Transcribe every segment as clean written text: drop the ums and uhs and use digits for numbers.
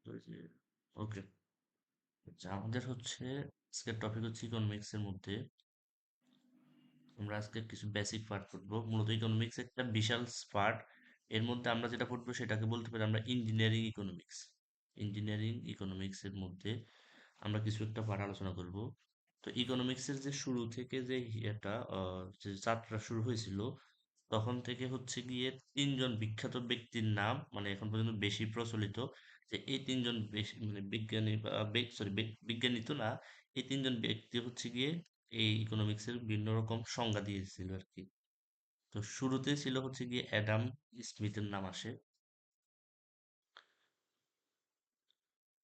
ওকে, আচ্ছা আমাদের হচ্ছে আজকের টপিক হচ্ছে ইকোনমিক্স এর মধ্যে আমরা আজকে কিছু বেসিক পার্ট পড়বো। মূলত ইকোনমিক্স একটা বিশাল পার্ট। এর মধ্যে আমরা যেটা পড়বো সেটাকে বলতে পারি আমরা ইঞ্জিনিয়ারিং ইকোনমিক্স। ইঞ্জিনিয়ারিং ইকোনমিক্স এর মধ্যে আমরা কিছু একটা পার্ট আলোচনা করব। তো ইকোনমিক্স এর যে শুরু থেকে যে এটা যে যাত্রা শুরু হয়েছিল তখন থেকে হচ্ছে গিয়ে তিনজন বিখ্যাত ব্যক্তির নাম মানে এখন পর্যন্ত বেশি প্রচলিত, যে এই তিনজন বেশি মানে বিজ্ঞানী বা সরি বিজ্ঞানী তো না, এই তিনজন ব্যক্তি হচ্ছে গিয়ে এই ইকোনমিক্সের বিভিন্ন রকম সংজ্ঞা দিয়েছিল আর কি। তো শুরুতে ছিল হচ্ছে গিয়ে অ্যাডাম স্মিথের নাম আসে।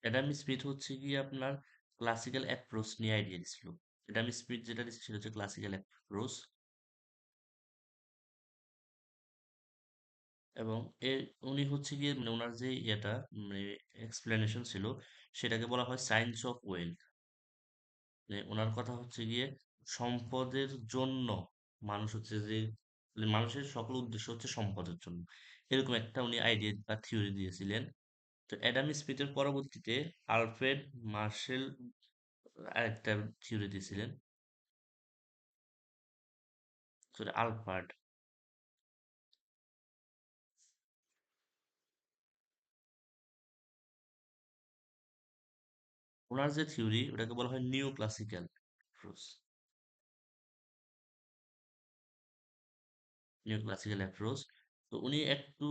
অ্যাডাম স্মিথ হচ্ছে গিয়ে আপনার ক্লাসিক্যাল অ্যাপ্রোচ নিয়ে আইডিয়া দিয়েছিল। অ্যাডাম স্মিথ যেটা দিয়েছিল সেটা হচ্ছে ক্লাসিক্যাল অ্যাপ্রোচ। এবং এর উনি হচ্ছে গিয়ে মানে ওনার যে ইয়েটা মানে এক্সপ্লেনেশন ছিল সেটাকে বলা হয় সায়েন্স অফ ওয়েলথ। যে ওনার কথা হচ্ছে গিয়ে সম্পদের জন্য মানুষ হচ্ছে যে মানে মানুষের সকল উদ্দেশ্য হচ্ছে সম্পদের জন্য, এরকম একটা উনি আইডিয়া বা থিওরি দিয়েছিলেন। তো অ্যাডাম স্মিথের পরবর্তীতে আলফ্রেড মার্শেল আরেকটা থিওরি দিয়েছিলেন, সরি আলফার্ড। ওনার যে থিওরি ওটাকে বলা হয় নিও ক্লাসিক্যাল অ্যাপ্রোচ। নিও ক্লাসিক্যাল অ্যাপ্রোচ। তো উনি একটু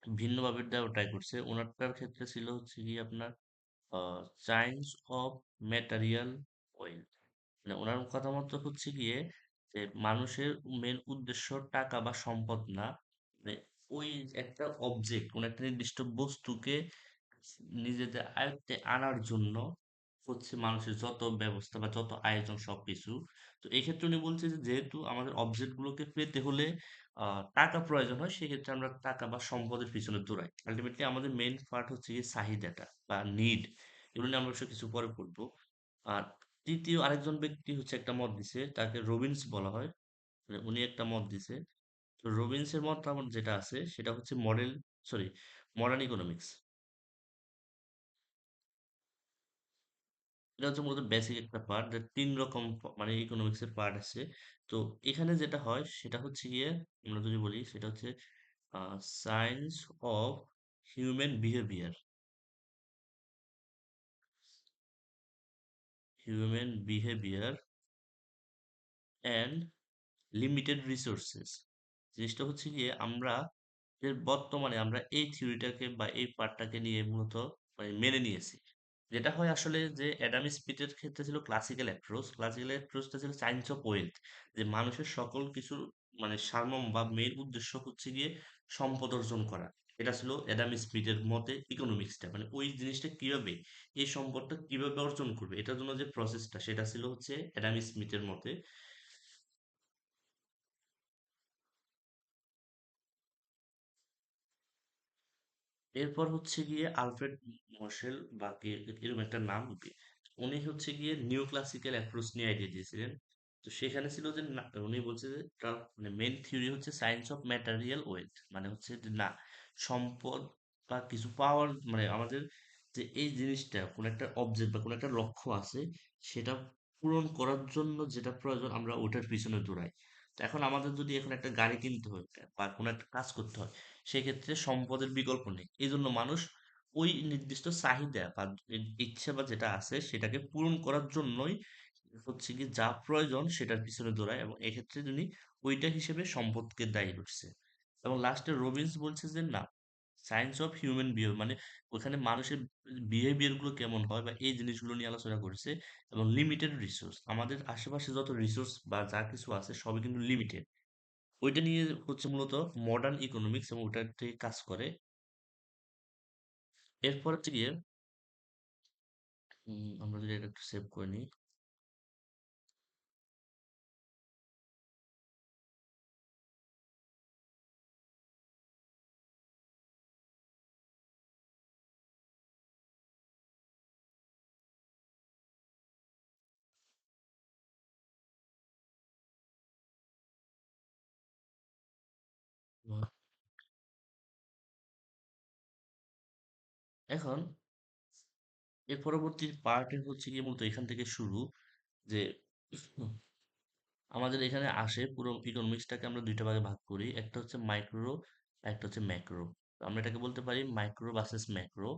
ভিন্নভাবে ট্রাই করছে। ওনারটার ক্ষেত্রে ছিল হচ্ছে কি আপনার সায়েন্স অফ ম্যাটেরিয়াল ওয়েলথ। মানে ওনার কথা মতো হচ্ছে গিয়ে যে মানুষের মেন উদ্দেশ্য টাকা বা সম্পদ না, মানে ওই একটা অবজেক্ট কোন একটা নির্দিষ্ট বস্তুকে নিজেদের আয়ত্তে আনার জন্য হচ্ছে মানুষের যত ব্যবস্থা বা যত আয়োজন সবকিছু। তো এই ক্ষেত্রে উনি বলছে যে যেহেতু আমাদের অবজেক্ট গুলোকে পেতে হলে টাকা প্রয়োজন হয়, সেক্ষেত্রে আমরা টাকা বা সম্পদের পিছনে দৌড়াই। আলটিমেটলি আমাদের মেইন পার্ট হচ্ছে গিয়ে চাহিদাটা বা নিড। এগুলো নিয়ে আমরা অবশ্য কিছু পরে পড়বো। আর তৃতীয় আরেকজন ব্যক্তি হচ্ছে একটা মত দিছে, তাকে রবিনস বলা হয়। মানে উনি একটা মত দিছে। তো রবিনসের মতামত যেটা আছে সেটা হচ্ছে সরি মডার্ন ইকোনমিক্স। এটা হচ্ছে মূলত বেসিক একটা পার্ট, যে তিন রকম মানে ইকোনমিক্স এর পার্ট আছে। তো এখানে যেটা হয় সেটা হচ্ছে গিয়ে আমরা যদি বলি সেটা হচ্ছে science of human behaviour. Human behaviour and limited resources. জিনিসটা হচ্ছে গিয়ে আমরা যে বর্তমানে আমরা এই থিওরিটাকে বা এই পার্টটাকে নিয়ে মূলত মানে মেনে নিয়েছি। যেটা হয় আসলে যে অ্যাডাম স্মিথের ক্ষেত্রে ছিল ক্লাসিক্যাল অ্যাপ্রোচ। ক্লাসিক্যাল অ্যাপ্রোচটা ছিল সায়েন্স অফ ওয়েলথ, যে মানুষের সকল কিছুর মানে সারমর্ম বা মেইন উদ্দেশ্য হচ্ছে গিয়ে সম্পদ অর্জন করা। এটা ছিল অ্যাডাম স্মিথের মতে ইকোনমিক্সটা, মানে ওই জিনিসটা কিভাবে এই সম্পদটা কিভাবে অর্জন করবে এটার জন্য যে প্রসেসটা সেটা ছিল হচ্ছে অ্যাডাম স্মিথের মতে। এরপর হচ্ছে গিয়ে আলফ্রেড মশেল বা এরকম একটা নাম, উনি হচ্ছে গিয়ে নিউ ক্লাসিক্যাল অ্যাপ্রোচ নিয়ে আইডিয়া দিয়েছিলেন। তো সেখানে ছিল যে উনি বলছে যে তার মানে মেন থিওরি হচ্ছে সায়েন্স অফ ম্যাটেরিয়াল ওয়েলথ, মানে হচ্ছে যে না সম্পদ বা কিছু পাওয়ার মানে আমাদের যে এই জিনিসটা কোন একটা অবজেক্ট বা কোন একটা লক্ষ্য আছে সেটা পূরণ করার জন্য যেটা প্রয়োজন আমরা ওটার পিছনে দৌড়াই। তো এখন আমাদের যদি এখন একটা গাড়ি কিনতে হয় বা কোনো একটা কাজ করতে হয়, সেক্ষেত্রে সম্পদের বিকল্প নেই। এজন্য মানুষ ওই নির্দিষ্ট চাহিদা বা ইচ্ছা বা যেটা আছে সেটাকে পূরণ করার জন্যই হচ্ছে কি যা প্রয়োজন সেটার পিছনে দৌড়ায়, এবং এক্ষেত্রে তিনি ওইটা হিসেবে সম্পদকে দায়ী করছে। এবং লাস্টে রবিন্স বলছে যে না, সায়েন্স অফ হিউম্যান বিহেভিয়ার মানে ওখানে মানুষের বিহেভিয়ার গুলো কেমন হয় বা এই জিনিসগুলো নিয়ে আলোচনা করেছে। এবং লিমিটেড রিসোর্স, আমাদের আশেপাশে যত রিসোর্স বা যা কিছু আছে সবই কিন্তু লিমিটেড। ওইটা নিয়ে হচ্ছে মূলত মডার্ন ইকোনমিক্স এবং ওটা থেকে কাজ করে। এরপর হচ্ছে গিয়ে আমরা যদি এটা একটু সেভ করে নিই। এখন এর পরবর্তী পার্টের হচ্ছে গিয়ে মূলত এখান থেকে শুরু, যে আমাদের এখানে আসে পুরো ইকোনমিক্সটাকে আমরা দুইটা ভাগে ভাগ করি, একটা হচ্ছে মাইক্রো, একটা হচ্ছে ম্যাক্রো। আমরা এটাকে বলতে পারি মাইক্রো ভার্সেস ম্যাক্রো।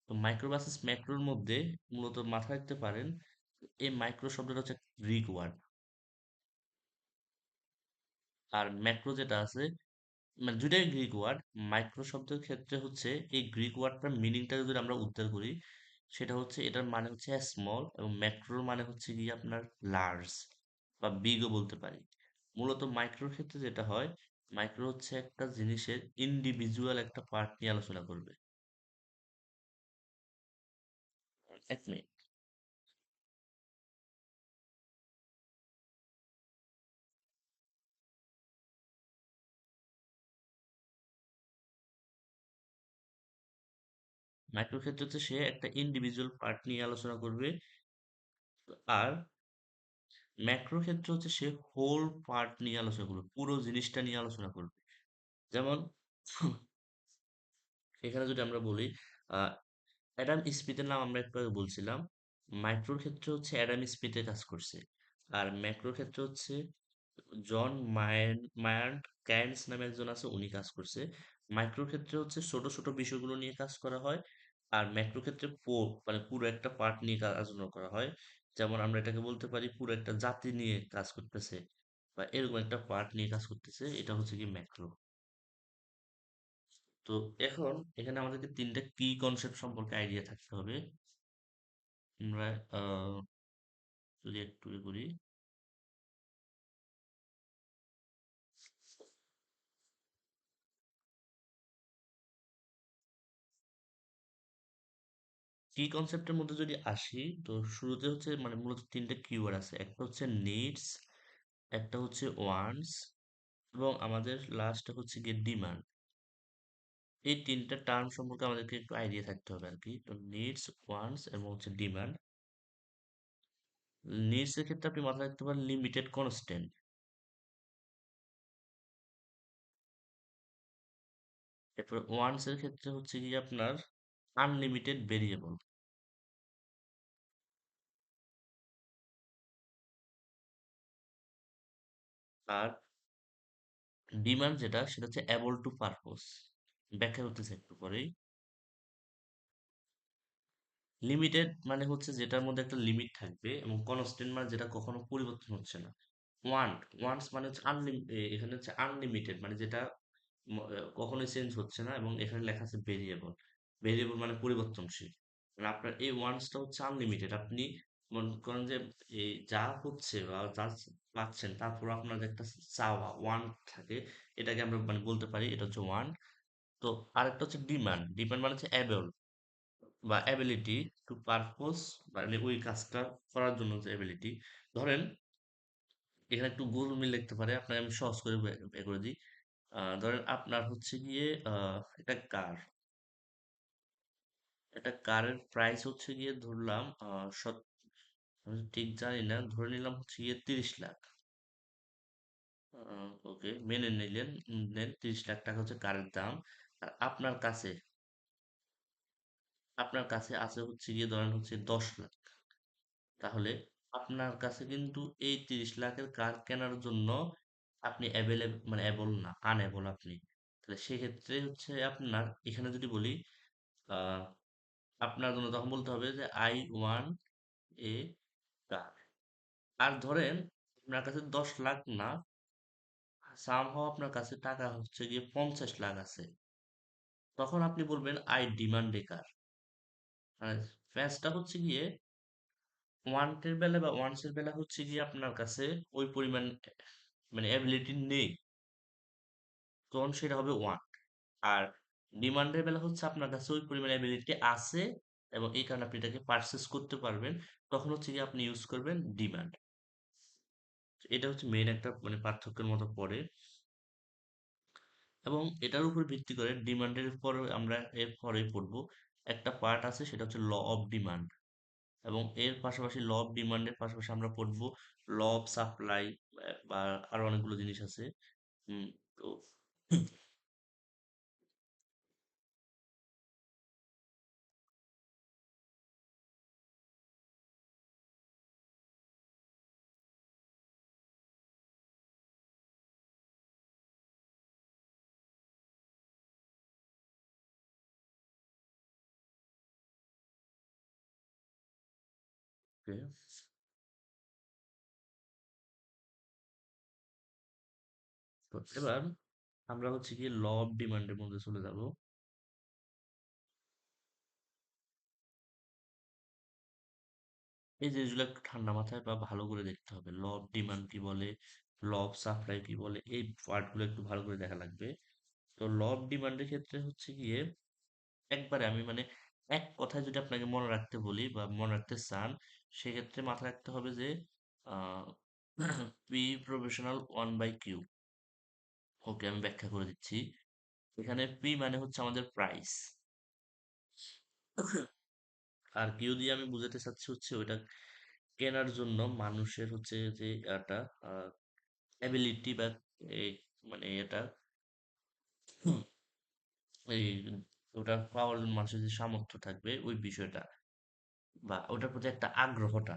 তো মাইক্রো ভার্সেস ম্যাক্রোর মধ্যে মূলত মাথায় রাখতে পারেন, এই মাইক্রো শব্দটা হচ্ছে গ্রিক ওয়ার্ড, আর ম্যাক্রো যেটা আছে মানে দুইটাই গ্রিক ওয়ার্ড। মাইক্রো শব্দের ক্ষেত্রে হচ্ছে এই গ্রিক ওয়ার্ডটার মিনিংটা যদি আমরা উদ্ধার করি, সেটা হচ্ছে এটার মানে হচ্ছে স্মল, এবং ম্যাক্রোর মানে হচ্ছে গিয়ে আপনার লার্জ বা বিগও বলতে পারি। মূলত মাইক্রোর ক্ষেত্রে যেটা হয়, মাইক্রো হচ্ছে একটা জিনিসের ইন্ডিভিজুয়াল একটা পার্ট নিয়ে আলোচনা করবে। এক মিনিট। মাইক্রোর ক্ষেত্রে হচ্ছে সে একটা ইন্ডিভিজুয়াল পার্ট নিয়ে আলোচনা করবে, আর ম্যাক্রোর ক্ষেত্রে হচ্ছে সে হোল পার্ট নিয়ে আলোচনা করবে, পুরো জিনিসটা নিয়ে আলোচনা করবে। যেমন এখানে যদি আমরা বলি, আহ, অ্যাডাম স্মিথের নাম আমরা একটু আগে বলছিলাম। মাইক্রোর ক্ষেত্রে হচ্ছে অ্যাডাম স্মিথে কাজ করছে, আর ম্যাক্রোর ক্ষেত্রে হচ্ছে জন মায়ান্ট ক্যান্স নামে একজন আছে, উনি কাজ করছে। মাইক্রোর ক্ষেত্রে হচ্ছে ছোট ছোট বিষয়গুলো নিয়ে কাজ করা হয়, আর ম্যাক্রোর ক্ষেত্রে মানে পুরো একটা পার্ট নিয়ে আলোচনা করা হয়। যেমন আমরা এটাকে বলতে পারি পুরো একটা জাতি নিয়ে কাজ করতেছে, বা এরকম একটা পার্ট নিয়ে কাজ করতেছে, এটা হচ্ছে কি ম্যাক্রো। তো এখন এখানে আমাদেরকে তিনটা কি কনসেপ্ট সম্পর্কে আইডিয়া থাকতে হবে। আমরা যদি একটু করি, কি কনসেপ্টের মধ্যে যদি আসি, তো শুরুতে হচ্ছে মানে মূলত তিনটা কিওয়ার্ড আছে, একটা হচ্ছে নিডস, একটা হচ্ছে ওয়ান্টস, এবং আমাদের লাস্ট হচ্ছে গিয়ে ডিমান্ড। এই তিনটা টার্ম সম্পর্কে আমাদেরকে একটু আইডিয়া থাকতে হবে আর কি। তো নিডস, ওয়ান্টস এবং হচ্ছে ডিমান্ড। নিডস এর ক্ষেত্রে আপনি মাথায় রাখতে পারেন লিমিটেড কনস্ট্যান্ট। এরপর ওয়ান্টস এর ক্ষেত্রে হচ্ছে কি আপনার আনলিমিটেড ভেরিয়েবল। আর ডিমান্ড যেটা, সেটা হচ্ছে অ্যাবল টু পারপোজ। ব্যাখ্যা করতেছে একটু পরেই। লিমিটেড মানে হচ্ছে যেটার মধ্যে একটা লিমিট থাকবে, এবং কনস্ট্যান্ট মানে যেটা কখনো পরিবর্তন হচ্ছে না। ওয়ান্টস মানে হচ্ছে এখানে হচ্ছে আনলিমিটেড, মানে যেটা কখনোই চেঞ্জ হচ্ছে না, এবং এখানে লেখা আছে ভেরিয়েবল। ভেরিয়েবল মানে পরিবর্তনশীল। মানে আপনার এই ওয়ান্টসটা হচ্ছে আনলিমিটেড, আপনি মনে করেন যে এই যা হচ্ছে বা যা পাচ্ছেন, তারপর আপনার যে একটা চাওয়া ওয়ান্ট থাকে, এটাকে আমরা মানে বলতে পারি এটা হচ্ছে ওয়ান্ট। তো আরেকটা হচ্ছে ডিমান্ড। ডিমান্ড মানে হচ্ছে অ্যাবল বা অ্যাবিলিটি টু পারপোজ, মানে ওই কাজটা করার জন্য যে অ্যাবিলিটি। ধরেন এখানে একটু গুগল মিল লিখতে পারে, আপনাকে আমি সহজ করে বের করে দিই। ধরেন আপনার হচ্ছে গিয়ে একটা কার, একটা কারের প্রাইস হচ্ছে গিয়ে ধরলাম আমি ঠিক জানি না, ধরে নিলাম হচ্ছে গিয়ে 30 লাখ। ওকে, মেনে নিলেন, নেন 30 লাখ টাকা হচ্ছে কারের দাম। আর আপনার কাছে আছে হচ্ছে গিয়ে ধরেন হচ্ছে 10 লাখ। তাহলে আপনার কাছে কিন্তু এই 30 লাখের কার কেনার জন্য আপনি অ্যাভেলেবল মানে অ্যাবল না, আনএবল আপনি। তাহলে সেক্ষেত্রে হচ্ছে আপনার এখানে যদি বলি, আহ, আপনার জন্য তখন বলতে হবে যে আই ওয়ান এ কার। আর ধরেন আপনার কাছে 10 লাখ না, সামহাও আপনার কাছে টাকা হচ্ছে গিয়ে 50 লাখ আছে, তখন আপনি বলবেন আই ডিমান্ড এ কার। মানে ফ্যাসটা হচ্ছে গিয়ে ওয়ান্টের বেলা বা ওয়ান্টসের বেলা হচ্ছে গিয়ে আপনার কাছে ওই পরিমাণ মানে অ্যাবিলিটি নেই, তখন সেটা হবে ওয়ান্ট। আর ডিমান্ডের বেলা হচ্ছে আপনার কাছে ওই পরিমাণ অ্যাবিলিটি আছে, এবং এই কারণে আপনি এটাকে পারচেস করতে পারবেন, তখন হচ্ছে গিয়ে আপনি ইউজ করবেন ডিমান্ড। এটা হচ্ছে মেইন একটা মানে পার্থক্যের মতো পড়ে। এবং এটার উপর ভিত্তি করে ডিমান্ডের পর আমরা এর পরে পড়বো একটা পার্ট আছে, সেটা হচ্ছে ল অফ ডিমান্ড। এবং এর পাশাপাশি ল অফ ডিমান্ডের পাশাপাশি আমরা পড়বো ল অফ সাপ্লাই, বা আরো অনেকগুলো জিনিস আছে। তো ওকে, তো এবার আমরা হচ্ছে কি ল অফ ডিমান্ডের মধ্যে চলে যাব। এই জিনিসগুলো একটু ঠান্ডা মাথায় বা ভালো করে দেখতে হবে। ল অফ ডিমান্ড কি বলে, ল অফ সাপ্লাই কি বলে, এই পার্টগুলো একটু ভালো করে দেখা লাগবে। তো ল অফ ডিমান্ডের ক্ষেত্রে হচ্ছে গিয়ে একবারে আমি মানে এক কথায় যদি আপনাকে মনে রাখতে বলি বা মনে রাখতে চান, সেক্ষেত্রে মাথায় রাখতে হবে যে P professional one by Q. Okay, আমি ব্যাখ্যা করে দিচ্ছি। এখানে পি মানে হচ্ছে আমাদের প্রাইস, আর কিউ দিয়ে আমি বুঝাতে চাচ্ছি হচ্ছে ওইটা কেনার জন্য মানুষের হচ্ছে যে এটা অ্যাবিলিটি বা এই মানে এটা হুম, এই ওটা পাওয়ার মানুষের যে সামর্থ্য থাকবে ওই বিষয়টা বা ওটার প্রতি একটা আগ্রহটা।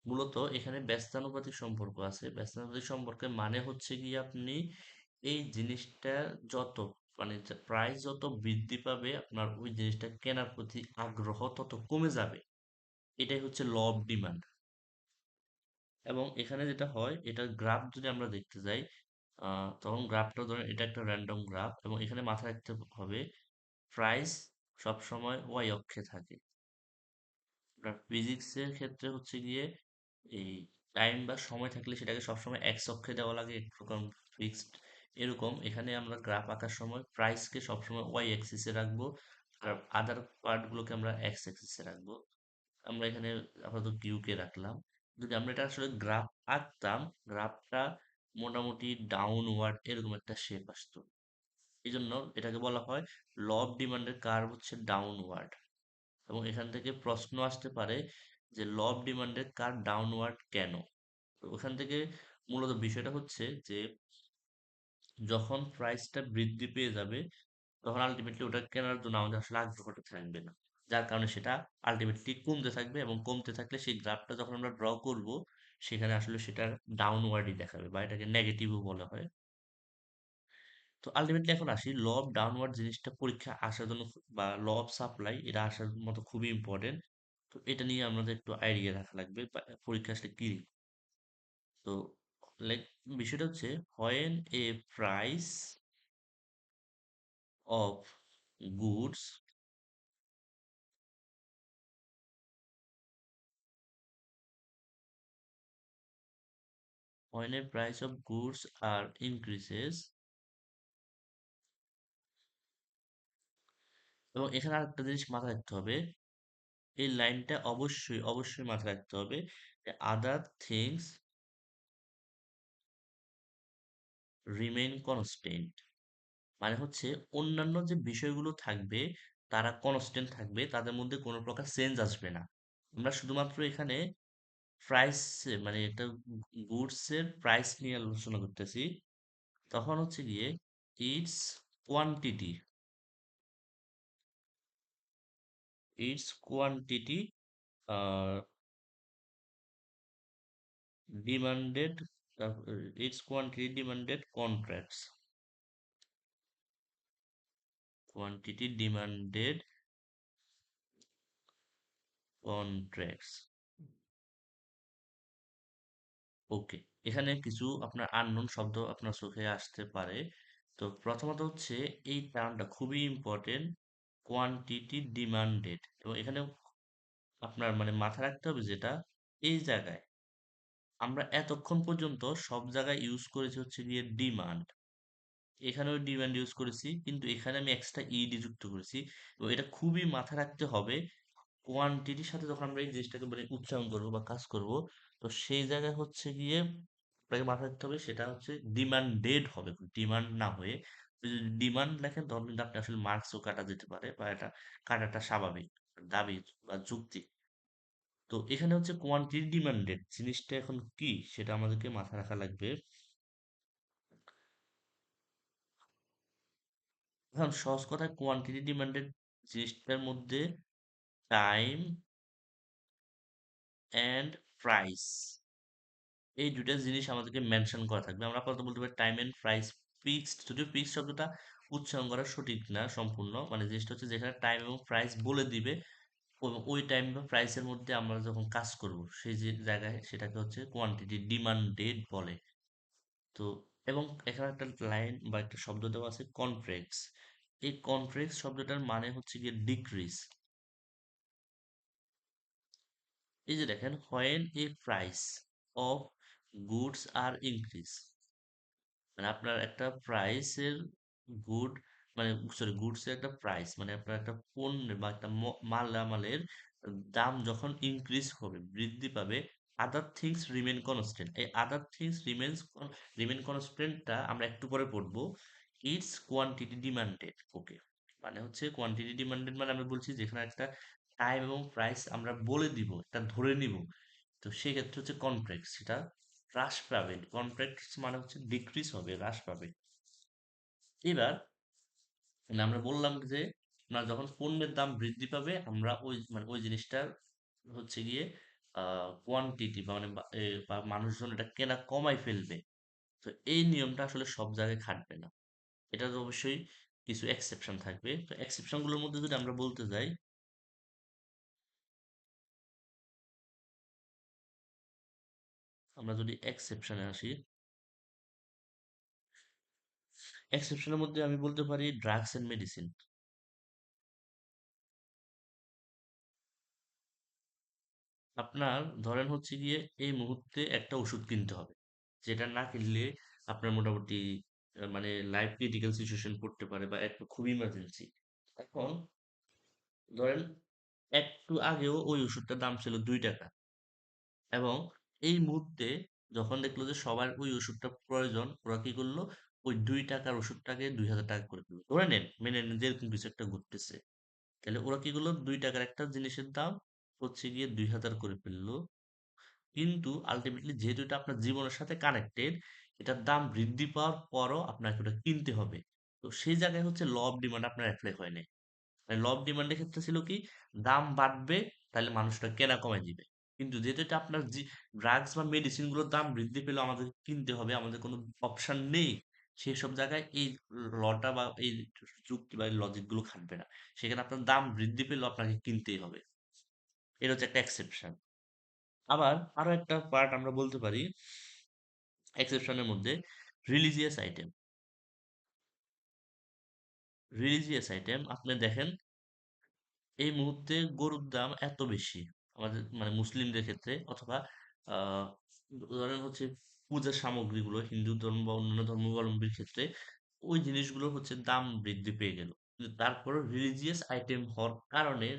মূলত এখানে ব্যস্তানুপাতিক সম্পর্ক আছে। ব্যস্তানুপাতিক সম্পর্কের মানে হচ্ছে গিয়ে আপনি এই জিনিসটা যত মানে প্রাইস যত বৃদ্ধি পাবে আপনার ওই জিনিসটা কেনার প্রতি আগ্রহ তত কমে যাবে। এটাই হচ্ছে ল অফ ডিমান্ড। এবং এখানে যেটা হয় এটার গ্রাফ যদি আমরা দেখতে যাই, তখন গ্রাফটা ধরেন এটা একটা র্যান্ডম গ্রাফ এবং এখানে মাথায় রাখতে হবে প্রাইস সবসময় ওয়াই অক্ষে থাকে। আপনার ফিজিক্সের ক্ষেত্রে হচ্ছে গিয়ে এই টাইম বা সময় থাকলে সেটাকে সবসময় এক্স অক্ষে দেওয়া লাগে একরকম ফিক্সড। এরকম এখানে আমরা গ্রাফ আঁকার সময় প্রাইসকে সবসময় ওয়াই অ্যাক্সিসে রাখবো, আর আদার পার্টগুলোকে আমরা এক্স অ্যাক্সিসে রাখবো। আমরা এখানে আপাতত কিউ কে রাখলাম। যদি আমরা এটা আসলে গ্রাফ আঁকতাম, গ্রাফটা মোটামুটি ডাউনওয়ার্ড এরকম একটা শেপ আসতো। এই জন্য এটাকে বলা হয় ল অফ ডিমান্ডের কার্ভ হচ্ছে ডাউনওয়ার্ড। এবং এখান থেকে প্রশ্ন আসতে পারে যে ল অফ ডিমান্ডের কার্ভ ডাউনওয়ার্ড কেন। তো ওখান থেকে মূলত বিষয়টা হচ্ছে যে যখন প্রাইসটা বৃদ্ধি পেয়ে যাবে তখন আলটিমেটলি ওটা কেনার জন্য আমাদের আসলে আগ্রহটা থাকবে না, যার কারণে সেটা আলটিমেটলি কমতে থাকবে এবং কমতে থাকলে সেই গ্রাফটা যখন আমরা ড্র করব সেখানে আসলে সেটা ডাউনওয়ার্ডই দেখাবে বা এটাকে নেগেটিভও বলা হয়। তো আলটিমেটলি এখন আসি ল অফ ডাউনওয়ার্ড জিনিসটা পরীক্ষা আসার জন্য বা ল অফ সাপ্লাই এটা আসার মতো খুবই ইম্পর্টেন্ট। তো এটা নিয়ে আমাদের একটু আইডিয়া রাখা লাগবে বা পরীক্ষা আসলে কি। তো লাইক বিষয়টা হচ্ছে when a price of goods when a price of goods are increases। এবং এখানে আরেকটা জিনিস মাথায় রাখতে হবে, এই লাইনটা অবশ্যই অবশ্যই মাথায় রাখতে হবে আদার থিংস রিমেইন কনস্ট্যান্ট। মানে হচ্ছে অন্যান্য যে বিষয়গুলো থাকবে তারা কনস্ট্যান্ট থাকবে, তাদের মধ্যে কোনো প্রকার চেঞ্জ আসবে না। আমরা শুধুমাত্র এখানে প্রাইস মানে একটা গুডস এর প্রাইস নিয়ে আলোচনা করতেছি। তখন হচ্ছে গিয়ে it's quantity it's quantity demanded it's quantity demanded contracts quantity demanded contracts. Okay, এখানে কিছু আপনার আননোন শব্দ আপনার চোখে আসতে পারে। তো প্রথমত হচ্ছে এই টার্মটা খুবই ইম্পর্টেন্ট, কোয়ান্টিটি ডিমান্ডেড। এবং এখানে আপনার মানে মাথায় রাখতে হবে যেটা এই জায়গায় আমরা এতক্ষণ পর্যন্ত সব জায়গায় ইউজ করেছি হচ্ছে গিয়ে ডিমান্ড, এখানেও ডিমান্ড ইউজ করেছি কিন্তু এখানে আমি এক্সট্রা ইডি যুক্ত করেছি। এবং এটা খুবই মাথায় রাখতে হবে কোয়ান্টিটির সাথে যখন আমরা এই জিনিসটাকে মানে উচ্চারণ করবো বা কাজ করব, তো সেই জায়গায় হচ্ছে গিয়ে আপনাকে মাথায় রাখতে হবে সেটা হচ্ছে ডিমান্ডেড হবে, ডিমান্ড না হয়ে। যদি ডিমান্ড লেখেন তখন কিন্তু আপনি আসলে মার্কসও কাটা যেতে পারে বা এটা কাটাটা স্বাভাবিক দাবি বা যুক্তি। তো এখানে হচ্ছে কোয়ান্টিটি ডিমান্ডেড জিনিসটা এখন কি সেটা আমাদেরকে মাথায় রাখা লাগবে। এখন সহজ কথায় কোয়ান্টিটি ডিমান্ডেড জিনিসটার মধ্যে টাইম অ্যান্ড প্রাইস এই দুইটা জিনিস আমাদেরকে মেনশন করা থাকবে। আমরা আপাতত বলতে পারি টাইম অ্যান্ড প্রাইস ফিক্সড, যদিও ফিক্সড শব্দটা উচ্চারণ করা সঠিক না সম্পূর্ণ, মানে জিনিসটা হচ্ছে যেখানে টাইম এবং প্রাইস বলে দিবে ওই টাইম বা প্রাইসের মধ্যে আমরা যখন কাজ করব সেই যে জায়গায় সেটাকে হচ্ছে কোয়ান্টিটি ডিমান্ডেড বলে। তো এবং এখানে একটা লাইন বা একটা শব্দ দেওয়া আছে কন্ট্রাক্টস। এই কন্ট্রাক্টস শব্দটার মানে হচ্ছে গিয়ে ডিক্রিজ। এই যে দেখেন, when a price of goods are increase, মানে আপনার একটা প্রাইসের গুড, মানে সরি গুডস এর একটা প্রাইস, মানে আপনার একটা পণ্যের বা একটা মালামালের দাম যখন ইনক্রিজ হবে, বৃদ্ধি পাবে, আদার থিংস রিমেন কনস্ট্যান্ট। এই আদার থিংস রিমেন কনস্ট্যান্টটা আমরা একটু পরে পড়বো। ইটস কোয়ান্টিটি ডিমান্ডেড, ওকে। মানে হচ্ছে কোয়ান্টিটি ডিমান্ডেড, মানে আমি বলছি যেখানে একটা টাইম এবং প্রাইস আমরা বলে দিব, এটা ধরে নিব, তো সেক্ষেত্রে হচ্ছে কন্ট্রাক্ট সেটা হ্রাস পাবে। কন্ট্রাক্ট মানে হচ্ছে ডিক্রিজ হবে, হ্রাস পাবে। এবার মানে আমরা বললাম যে না, যখন পণ্যের দাম বৃদ্ধি পাবে আমরা ওই মানে ওই জিনিসটার হচ্ছে গিয়ে কোয়ান্টিটি বা মানে বা মানুষজন এটা কেনা কমাই ফেলবে। তো এই নিয়মটা আসলে সব জায়গায় খাটবে না, এটা তো অবশ্যই কিছু এক্সেপশন থাকবে। তো এক্সেপশন গুলোর মধ্যে যদি আমরা বলতে যাই, আমরা যদি এক্সেপশনে আসি, এক্সেপশনের মধ্যে আমি বলতে পারি ড্রাগস এন্ড মেডিসিন। আপনার ধরেন হচ্ছে গিয়ে এই মুহূর্তে একটা ওষুধ কিনতে হবে, যেটা না কিনলে আপনার মোটামুটি মানে লাইফ ক্রিটিক্যাল সিচুয়েশন পড়তে পারে বা একটা খুব ইমার্জেন্সি। এখন ধরেন একটু আগেও ওই ওষুধটার দাম ছিল 2 টাকা, এবং এই মুহূর্তে যখন দেখলো যে সবার ওই ওষুধটা প্রয়োজন, ওরা কি করলো, ওই 2 টাকার ওষুধটাকে 2000 টাকা করে দিল। ধরে নেন, মেনে নেন যে এরকম কিছু একটা ঘটতেছে, তাহলে ওরা কি করলো, 2 টাকার একটা জিনিসের দাম হচ্ছে গিয়ে 2000 করে ফেললো। কিন্তু আলটিমেটলি যেহেতু এটা আপনার জীবনের সাথে কানেক্টেড, এটার দাম বৃদ্ধি পাওয়ার পরও আপনাকে ওটা কিনতে হবে। তো সেই জায়গায় হচ্ছে ল অফ ডিমান্ড আপনার অ্যাপ্লাই হয় নাই। মানে ল অফ ডিমান্ডের ক্ষেত্রে ছিল কি, দাম বাড়বে, তাহলে মানুষটা কেনা কমায় দিবে। কিন্তু যেহেতু এটা আপনার ড্রাগস বা মেডিসিন গুলোর দাম বৃদ্ধি পেলেও আমাদের কিনতে হবে, আমাদের কোনো অপশন নেই, সেসব জায়গায় এই লটা বা এই যুক্তি বা লজিক গুলো খাটবে না। সেখানে আপনার দাম বৃদ্ধি পেলেও আপনাকে কিনতেই হবে। এটা হচ্ছে একটা এক্সেপশন। আবার আরো একটা পার্ট আমরা বলতে পারি এক্সেপশনের মধ্যে, রিলিজিয়াস আইটেম। রিলিজিয়াস আইটেম আপনি দেখেন, এই মুহূর্তে গরুর দাম এত বেশি আমাদের মানে মুসলিমদের ক্ষেত্রে, অথবা আহ ধরেন হচ্ছে পূজার সামগ্রীগুলো হিন্দু ধর্ম বা অন্যান্য ধর্মাবলম্বীর ক্ষেত্রে ওই জিনিসগুলো হচ্ছে দাম বৃদ্ধি পেয়ে গেল, কিন্তু তারপরে রিলিজিয়াস আইটেম হওয়ার কারণে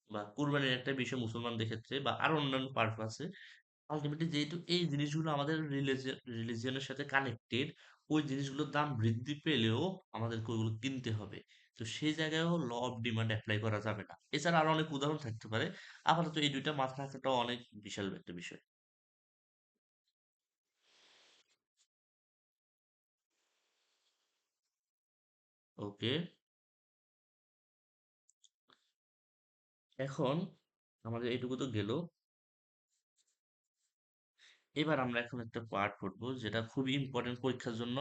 বা কুরবানির একটা বিষয় মুসলমানদের ক্ষেত্রে বা আরো অন্যান্য পারপাসে, আলটিমেটলি যেহেতু এই জিনিসগুলো আমাদের রিলিজিয়নের সাথে কানেক্টেড, ওই জিনিসগুলোর দাম বৃদ্ধি পেলেও আমাদেরকে ওইগুলো কিনতে হবে। তো সেই জায়গায়ও ল অফ ডিমান্ড অ্যাপ্লাই করা যাবে না। এছাড়া আরো অনেক উদাহরণ থাকতে পারে। আপাতত এই দুইটা মাথায় রাখাটাও অনেক বিশাল একটা বিষয়। ওকে, এখন আমাদের এইটুকু তো গেল। এবার আমরা এখন একটা পার্ট পড়বো যেটা খুবই ইম্পর্টেন্ট পরীক্ষার জন্য।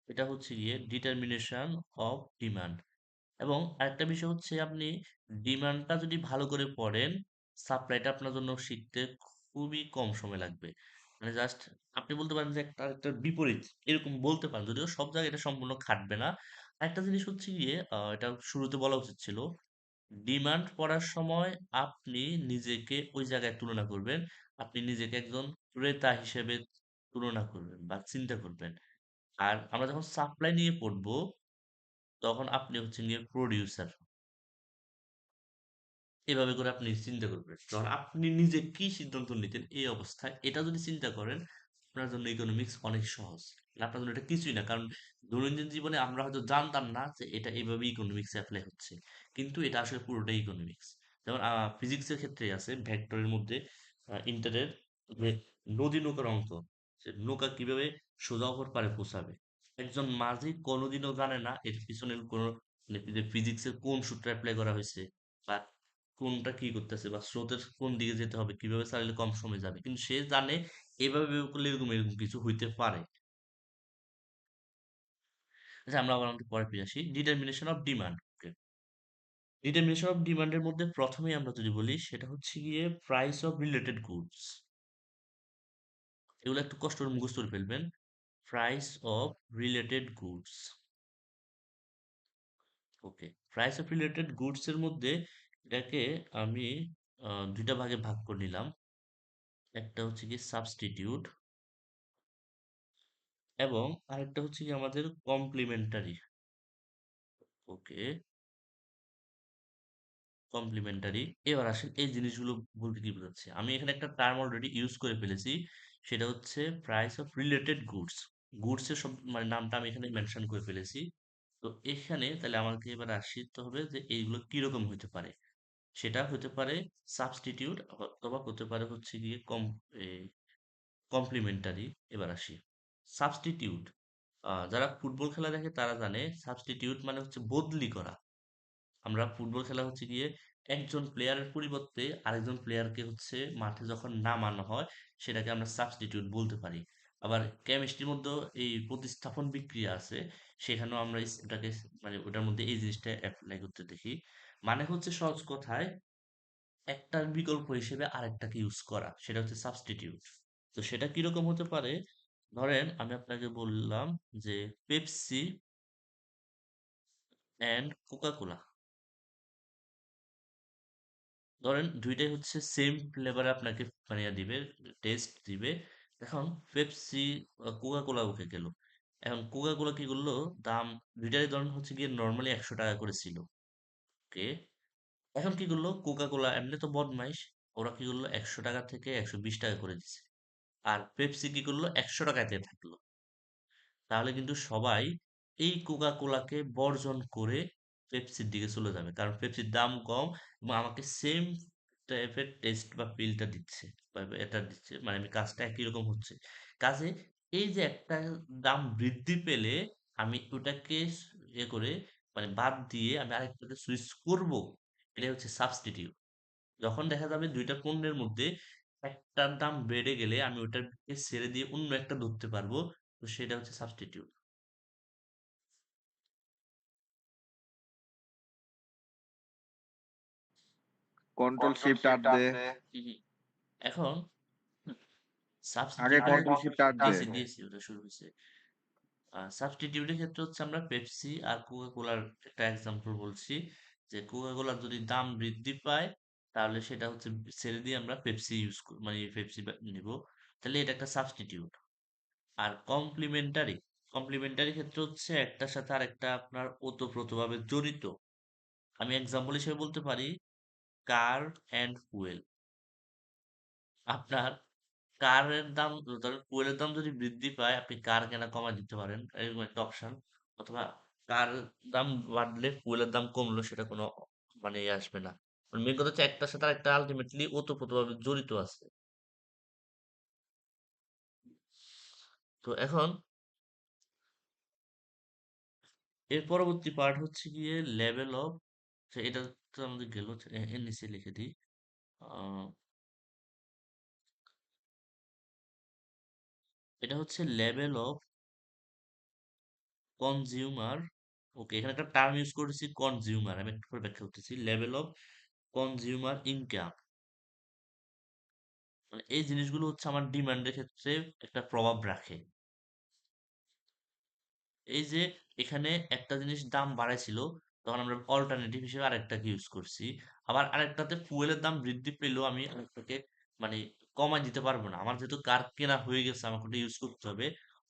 এটা হচ্ছে গিয়ে ডিটারমিনেশন অফ ডিমান্ড। এবং আরেকটা বিষয় হচ্ছে, আপনি ডিমান্ডটা যদি ভালো করে পড়েন, সাপ্লাইটা আপনার জন্য শিখতে খুবই কম সময় লাগবে। মানে জাস্ট আপনি বলতে পারেন যে একটা একটা বিপরীত এরকম বলতে পারেন, যদিও সব জায়গায় এটা সম্পূর্ণ খাটবে না। আরেকটা জিনিস হচ্ছে গিয়ে এটা শুরুতে বলা উচিত ছিল, ডিমান্ড পড়ার সময় আপনি নিজেকে ওই জায়গায় তুলনা করবেন, আপনি নিজেকে একজন ক্রেতা হিসেবে তুলনা করবেন বা চিন্তা করবেন। আর আমরা যখন সাপ্লাই নিয়ে পড়বো, তখন আপনি হচ্ছেন গিয়ে প্রোডিউসার। এভাবে করে আপনি চিন্তা করবেন, কারণ আপনি নিজে কি সিদ্ধান্ত নিতেন এই অবস্থায়, এটা যদি চিন্তা করেন, আপনার জন্য ইকোনমিক্স অনেক সহজ। আর আপনার জন্য এটা কিছুই না, কারণ দৈনন্দিন জীবনে আমরা হয়তো জানতাম না যে এটা এইভাবে ইকোনমিক্স অ্যাপ্লাই হচ্ছে, কিন্তু এটা আসলে পুরোটাই ইকোনমিক্স। যেমন ফিজিক্সের ক্ষেত্রে আছে ভেক্টরের মধ্যে ইন্টারের যে নদী নৌকার অঙ্ক, সে নৌকা কিভাবে সোজা অপর পারে পৌঁছাবে, একজন মাঝি কোনোদিনও জানে না এর পিছনে কোনো ফিজিক্সের কোন সূত্র অ্যাপ্লাই করা হয়েছে, বা কোনটা কি করতেছে, বা স্রোতের কোন দিকে যেতে হবে, কিভাবে চালালে কম সময় যাবে, কিন্তু সে জানে এভাবে এভাবে করলে এরকম এরকম কিছু হইতে পারে। আচ্ছা, আমরা আবার আমাদের পরে ফিরে আসি, determination of demand. Determination of ডিমান্ডের মধ্যে প্রথমেই আমরা যদি বলি সেটা হচ্ছে গিয়ে প্রাইস অফ রিলেটেড গুডস। এগুলো একটু কষ্ট করে মুখস্থ করে ফেলবেন। Price of related goods. Okay, price of related goods এর মধ্যে এটাকে আমি দুইটা ভাগে ভাগ করে নিলাম। একটা হচ্ছে কি সাবস্টিটিউট, এবং আরেকটা হচ্ছে কি আমাদের কমপ্লিমেন্টারি। ওকে, কমপ্লিমেন্টারি। এবার আসেন এই জিনিসগুলো বলতে কি বোঝাচ্ছে। আমি এখানে একটা টার্ম অলরেডি ইউজ করে ফেলেছি, সেটা হচ্ছে price of related goods. Goods এর সব মানে নামটা আমি এখানে মেনশন করে ফেলেছি। তো এখানে তাহলে আমাকে এবার আসতে হবে যে এইগুলো কিরকম হতে পারে। সেটা হতে পারে সাবস্টিটিউট, অথবা হতে পারে হচ্ছে গিয়ে কমপ্লিমেন্টারি। এবার আসি সাবস্টিটিউট। যারা ফুটবল খেলা দেখে তারা জানে সাবস্টিটিউট মানে হচ্ছে বদলি করা। আমরা ফুটবল খেলা হচ্ছে গিয়ে একজন প্লেয়ারের পরিবর্তে আরেকজন প্লেয়ারকে হচ্ছে মাঠে যখন নামানো হয়, সেটাকে আমরা সাবস্টিটিউট বলতে পারি। আবার কেমিস্ট্রির মধ্যেও এই প্রতিস্থাপন বিক্রিয়া আছে, সেখানেও আমরা ওটাকে মানে ওটার মধ্যে এই জিনিসটা অ্যাপ্লাই করতে দেখি। মানে হচ্ছে সহজ কথায় একটার বিকল্প হিসেবে আরেকটাকে ইউজ করা, সেটা হচ্ছে সাবস্টিটিউট। তো সেটা কিরকম হতে পারে, ধরেন আমি আপনাকে বললাম যে পেপসি অ্যান্ড কোকা কোলা। ধরেন দুইটাই হচ্ছে সেম ফ্লেভারে আপনাকে বানিয়ে দিবে, টেস্ট দিবে। এখন পেপসি কোকা কোলা উঠে গেল। এখন কোকা কোলা কি করলো, দাম দুইটারই ধরেন হচ্ছে গিয়ে নর্মালি 100 টাকা করে ছিল। ওকে, এখন কি করলো কোকা কোলা, এমনি তো বদমাইশ, ওরা কি করলো 100 টাকা থেকে 120 টাকা করে দিছে। আর পেপসি কি করলো 100 টাকাতে থাকলো। তাহলে কিন্তু সবাই এই কোকা কোলাকে বর্জন করে পেপসির দিকে চলে যাবে, কারণ পেপসির দাম কম এবং আমাকে সেম টাইপের টেস্ট বা ফিলটা দিচ্ছে, বা এটা দিচ্ছে, মানে আমি কাজটা একই রকম হচ্ছে। কাজে এই যে একটা দাম বৃদ্ধি পেলে আমি ওটাকে ইয়ে করে মানে বাদ দিয়ে আমি আরেকটাতে সুইচ করব, এটাই হচ্ছে সাবস্টিটিউট। যখন দেখা যাবে দুইটা পণ্যের মধ্যে একটার দাম বেড়ে গেলে আমি ওটাকে ছেড়ে দিয়ে অন্য একটা ধরতে পারবো, তো সেটা হচ্ছে সাবস্টিটিউট। কন্ট্রোল কন্ট্রোল শিফট আর শিফট আর দে। দে। এখন আগে সাবস্টিটিউটের কন্ট্রোল শিফট আর দে। দিয়েছি দিয়েছি ওটা শুরু হয়েছে। সাবস্টিটিউটের ক্ষেত্রে হচ্ছে আমরা পেপসি আর কোকা কোলার একটা এক্সাম্পল বলছি, যে কোকা কোলার যদি দাম বৃদ্ধি পায় তাহলে সেটা হচ্ছে ছেড়ে দিয়ে আমরা পেপসি মানে পেপসি নিব। তাহলে এটা একটা সাবস্টিটিউট। আর কমপ্লিমেন্টারি, কমপ্লিমেন্টারি ক্ষেত্রে হচ্ছে একটার সাথে আরেকটা আপনার ওতপ্রোতভাবে জড়িত। আমি এক্সাম্পল হিসেবে বলতে পারি কার অ্যান্ড ফুয়েল। আপনার কারের দাম, ধরেন ফুয়েলের দাম যদি বৃদ্ধি পায় আপনি কার কেনা কমায় দিতে পারেন, এরকম একটা অপশন। অথবা কার দাম বাড়লে ফুয়েলের দাম কমলো, সেটা কোনো মানে আসবে না। মেন কথা হচ্ছে একটার সাথে একটা আলটিমেটলি ওতপ্রোতভাবে জড়িত আছে। তো এখন এর পরবর্তী পার্ট হচ্ছে গিয়ে লেভেল অফ, এটা তো আমাদের গেল, এর নিচে লিখে দিই। আহ, এটা হচ্ছে লেভেল অফ কনজিউমার। ওকে, এখানে একটা টার্ম ইউজ করেছি কনজিউমার, আমি একটু করে ব্যাখ্যা করতেছি। লেভেল অফ কনজিউমার ইনকাম, মানে এই জিনিসগুলো হচ্ছে আমার ডিমান্ডের ক্ষেত্রে একটা প্রভাব রাখে। এই যে এখানে একটা জিনিস দাম বাড়াইছিল, তখন আমরা অল্টারনেটিভ হিসেবে আরেকটাকে ইউজ করছি। আবার আরেকটাতে ফুয়েলের দাম বৃদ্ধি পেলেও আমি আরেকটাকে মানে কমায় দিতে পারবো না। আমার যেহেতু কার কেনা হয়ে গেছে আমাকে ওটা ইউজ করতে হবে।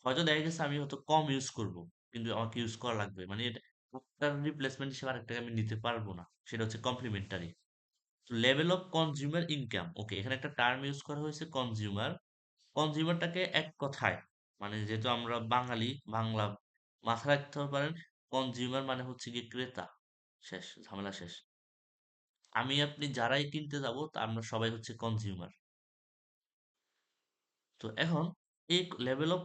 হয়তো দেখা গেছে আমি হয়তো কম ইউজ করব, কিন্তু আমাকে ইউজ করা লাগবে, মানে এটা একটার রিপ্লেসমেন্ট হিসেবে আরেকটাকে আমি নিতে পারবো না। সেটা হচ্ছে complementary. Level of consumer income. Okay, এখানে একটা টার্ম ইউজ করা হয়েছে কনজিউমার। কনজিউমারটাকে এক কথায়, মানে যেহেতু আমরা বাঙালি, বাংলা মাথায় রাখতে পারেন, কনজিউমার মানে হচ্ছে গিয়ে ক্রেতা। শেষ, ঝামেলা শেষ। আমি আপনি যারাই কিনতে যাব তা আমরা সবাই হচ্ছে কনজিউমার। তো এখন এই লেভেল অফ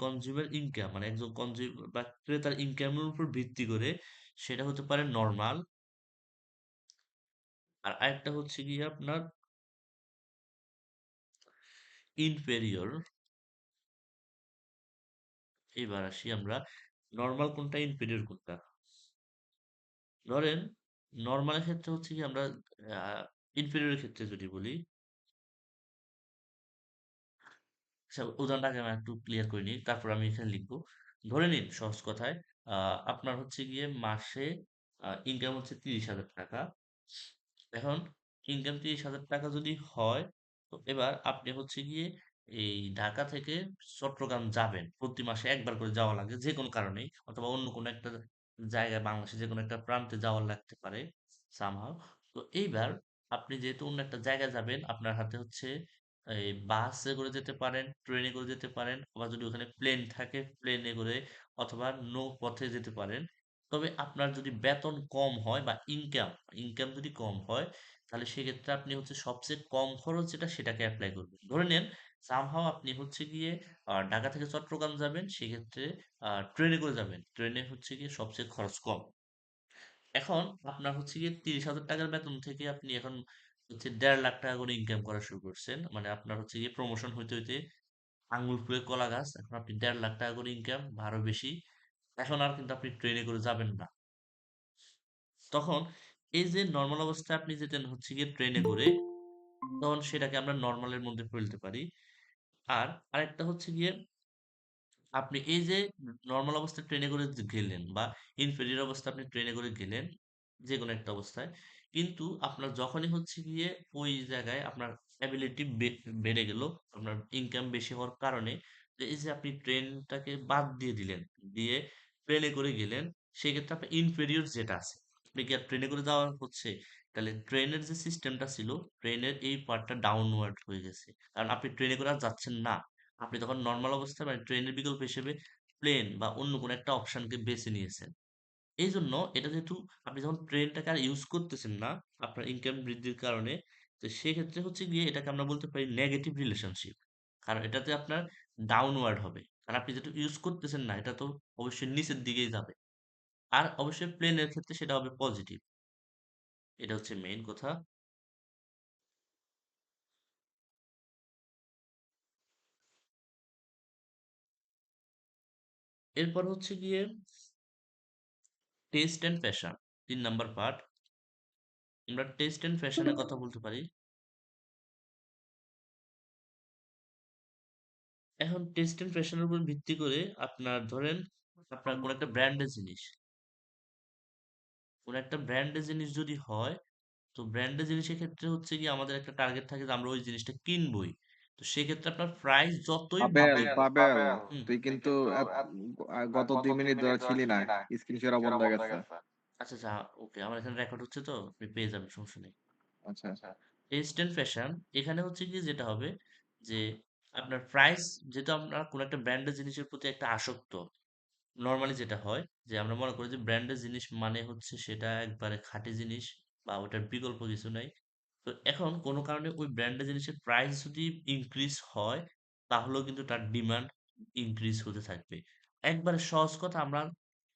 কনজিউমার ইনকাম মানে একজন কনজিউমার বা ক্রেতার ইনকামের উপর ভিত্তি করে সেটা হতে পারে নর্মাল, আর আরেকটা হচ্ছে গিয়ে আপনার ইনফেরিয়র। এবার আসি আমরা নরমাল কোনটা ইনফেরিয়র কোনটা। ধরেন নরমালের ক্ষেত্রে হচ্ছে কি আমরা ইনফেরিয়র এর ক্ষেত্রে যদি বলি, আচ্ছা উদাহরণটাকে আমি একটু ক্লিয়ার করে নিই, তারপর আমি এখানে লিখবো। ধরে নিন সহজ কথায় আপনার হচ্ছে গিয়ে মাসে ইনকাম হচ্ছে ৩০,০০০ টাকা। এখন ইনকাম ৩০,০০০ টাকা যদি হয়, তো এবার আপনি হচ্ছে গিয়ে এই ঢাকা থেকে চট্টগ্রাম যাবেন, প্রতি মাসে একবার করে যাওয়া লাগে যে কোনো কারণেই, অথবা অন্য কোনো একটা জায়গায় বাংলাদেশে যে কোনো একটা প্রান্তে যাওয়ার লাগতে পারে সামহাও। তো এইবার আপনি যেহেতু অন্য একটা জায়গায় যাবেন, আপনার হাতে হচ্ছে এই বাসে করে যেতে পারেন, ট্রেনে করে যেতে পারেন, আবার যদি ওখানে প্লেন থাকে প্লেনে করে, অথবা নৌপথে যেতে পারেন। তবে আপনার যদি বেতন কম হয় বা ইনকাম ইনকাম যদি কম হয়, তাহলে সেক্ষেত্রে আপনি হচ্ছে সবচেয়ে কম খরচ যেটা সেটাকে অ্যাপ্লাই করবেন। ধরে নেন সামহাও আপনি হচ্ছে গিয়ে ঢাকা থেকে চট্টগ্রাম যাবেন, সেক্ষেত্রে ট্রেনে করে যাবেন, ট্রেনে হচ্ছে গিয়ে সবচেয়ে খরচ কম। এখন আপনার হচ্ছে গিয়ে ৩০,০০০ টাকার বেতন থেকে আপনি এখন হচ্ছে ১.৫ লাখ টাকা করে ইনকাম করা শুরু করছেন, মানে আপনার হচ্ছে গিয়ে প্রমোশন হইতে হইতে আঙ্গুল ফুলে কলা গাছ, এখন আপনি ১.৫ লাখ টাকা করে ইনকাম বা আরো বেশি। এখন আর কিন্তু আপনি ট্রেনে করে যাবেন না। তখন এই যে নরমাল অবস্থায় আপনি যেতেন হচ্ছে গিয়ে ট্রেনে করে, তখন সেটাকে আমরা নরমালের মধ্যে ফেলতে পারি। আর আরেকটা হচ্ছে গিয়ে আপনি এই যে নরমাল অবস্থায় ট্রেনে করে যে গেলেন, বা ইনফেরিয়র অবস্থায় আপনি ট্রেনে করে গেলেন, যে কোনো একটা অবস্থায়, কিন্তু আপনার যখনই হচ্ছে গিয়ে ওই জায়গায় আপনার অ্যাবিলিটি বেড়ে গেল, আপনার ইনকাম বেশি হওয়ার কারণে, যে এই যে আপনি ট্রেনটাকে বাদ দিয়ে দিলেন, দিয়ে প্লেনে করে গেলেন, সেক্ষেত্রে আপনার ইনফেরিয়র যেটা আছে, আপনি কি আর ট্রেনে করে যাওয়া হচ্ছে, তাহলে ট্রেনের যে সিস্টেমটা ছিল, ট্রেনের এই পার্টটা ডাউনওয়ার্ড হয়ে গেছে, কারণ আপনি ট্রেনে করে আর যাচ্ছেন না। আপনি তখন নরমাল অবস্থায় মানে ট্রেনের বিকল্প হিসেবে প্লেন বা অন্য কোনো একটা অপশনকে বেছে নিয়েছেন। এই জন্য এটা যেহেতু আপনি যখন ট্রেনটাকে আর ইউজ করতেছেন না আপনার ইনকাম বৃদ্ধির কারণে, তো সেক্ষেত্রে হচ্ছে গিয়ে এটাকে আমরা বলতে পারি নেগেটিভ রিলেশনশিপ। কারণ এটাতে আপনার ডাউনওয়ার্ড হবে, কারণ আপনি যেটা ইউজ করতেছেন না, এটা তো অবশ্যই নিচের দিকেই যাবে। আর অবশ্যই প্লেনের ক্ষেত্রে সেটা হবে পজিটিভ। এটা হচ্ছে মেইন কথা। এরপর হচ্ছে গিয়ে test and fashion, ৩ number part. আমরা টেস্ট অ্যান্ড ফ্যাশনের কথা বলতে পারি। এখন টেস্ট এন্ড ফ্যাশনের উপর ভিত্তি করে আপনার ধরেন আপনার কোন একটা ব্র্যান্ডের জিনিস যদি হয়, তো ব্র্যান্ডের জিনিসের ক্ষেত্রে হচ্ছে কি আমাদের একটা টার্গেট থাকে যে আমরা ওই জিনিসটা কিনবই। তো সেক্ষেত্রে আপনার প্রাইস যতই পাবেল পাবেল হুম, তুই কিন্তু গত 2 মিনিট ধরে ছিলি না, স্ক্রিন শেয়ার বন্ধ হয়ে গেছে। আচ্ছা আচ্ছা, ওকে, আমার এখানে রেকর্ড হচ্ছে, তো আপনি পেয়ে যাবেন, সমস্যা নেই। আচ্ছা। টেস্ট এন্ড ফ্যাশন, এখানে হচ্ছে কি যেটা হবে, যে আপনার প্রাইস, যেহেতু আমরা কোন একটা ব্র্যান্ডের জিনিসের প্রতি একটা আসক্ত, নরমালি যেটা হয় যে আমরা মনে করি যে ব্র্যান্ডের জিনিস মানে হচ্ছে সেটা একবারে খাঁটি জিনিস, বা ওটার বিকল্প কিছু নাই। তো এখন কোনো কারণে ওই ব্র্যান্ডের জিনিসের প্রাইস যদি ইনক্রিজ হয়, তাহলেও কিন্তু তার ডিমান্ড ইনক্রিজ হতে থাকবে। একবারে সহজ কথা, আমরা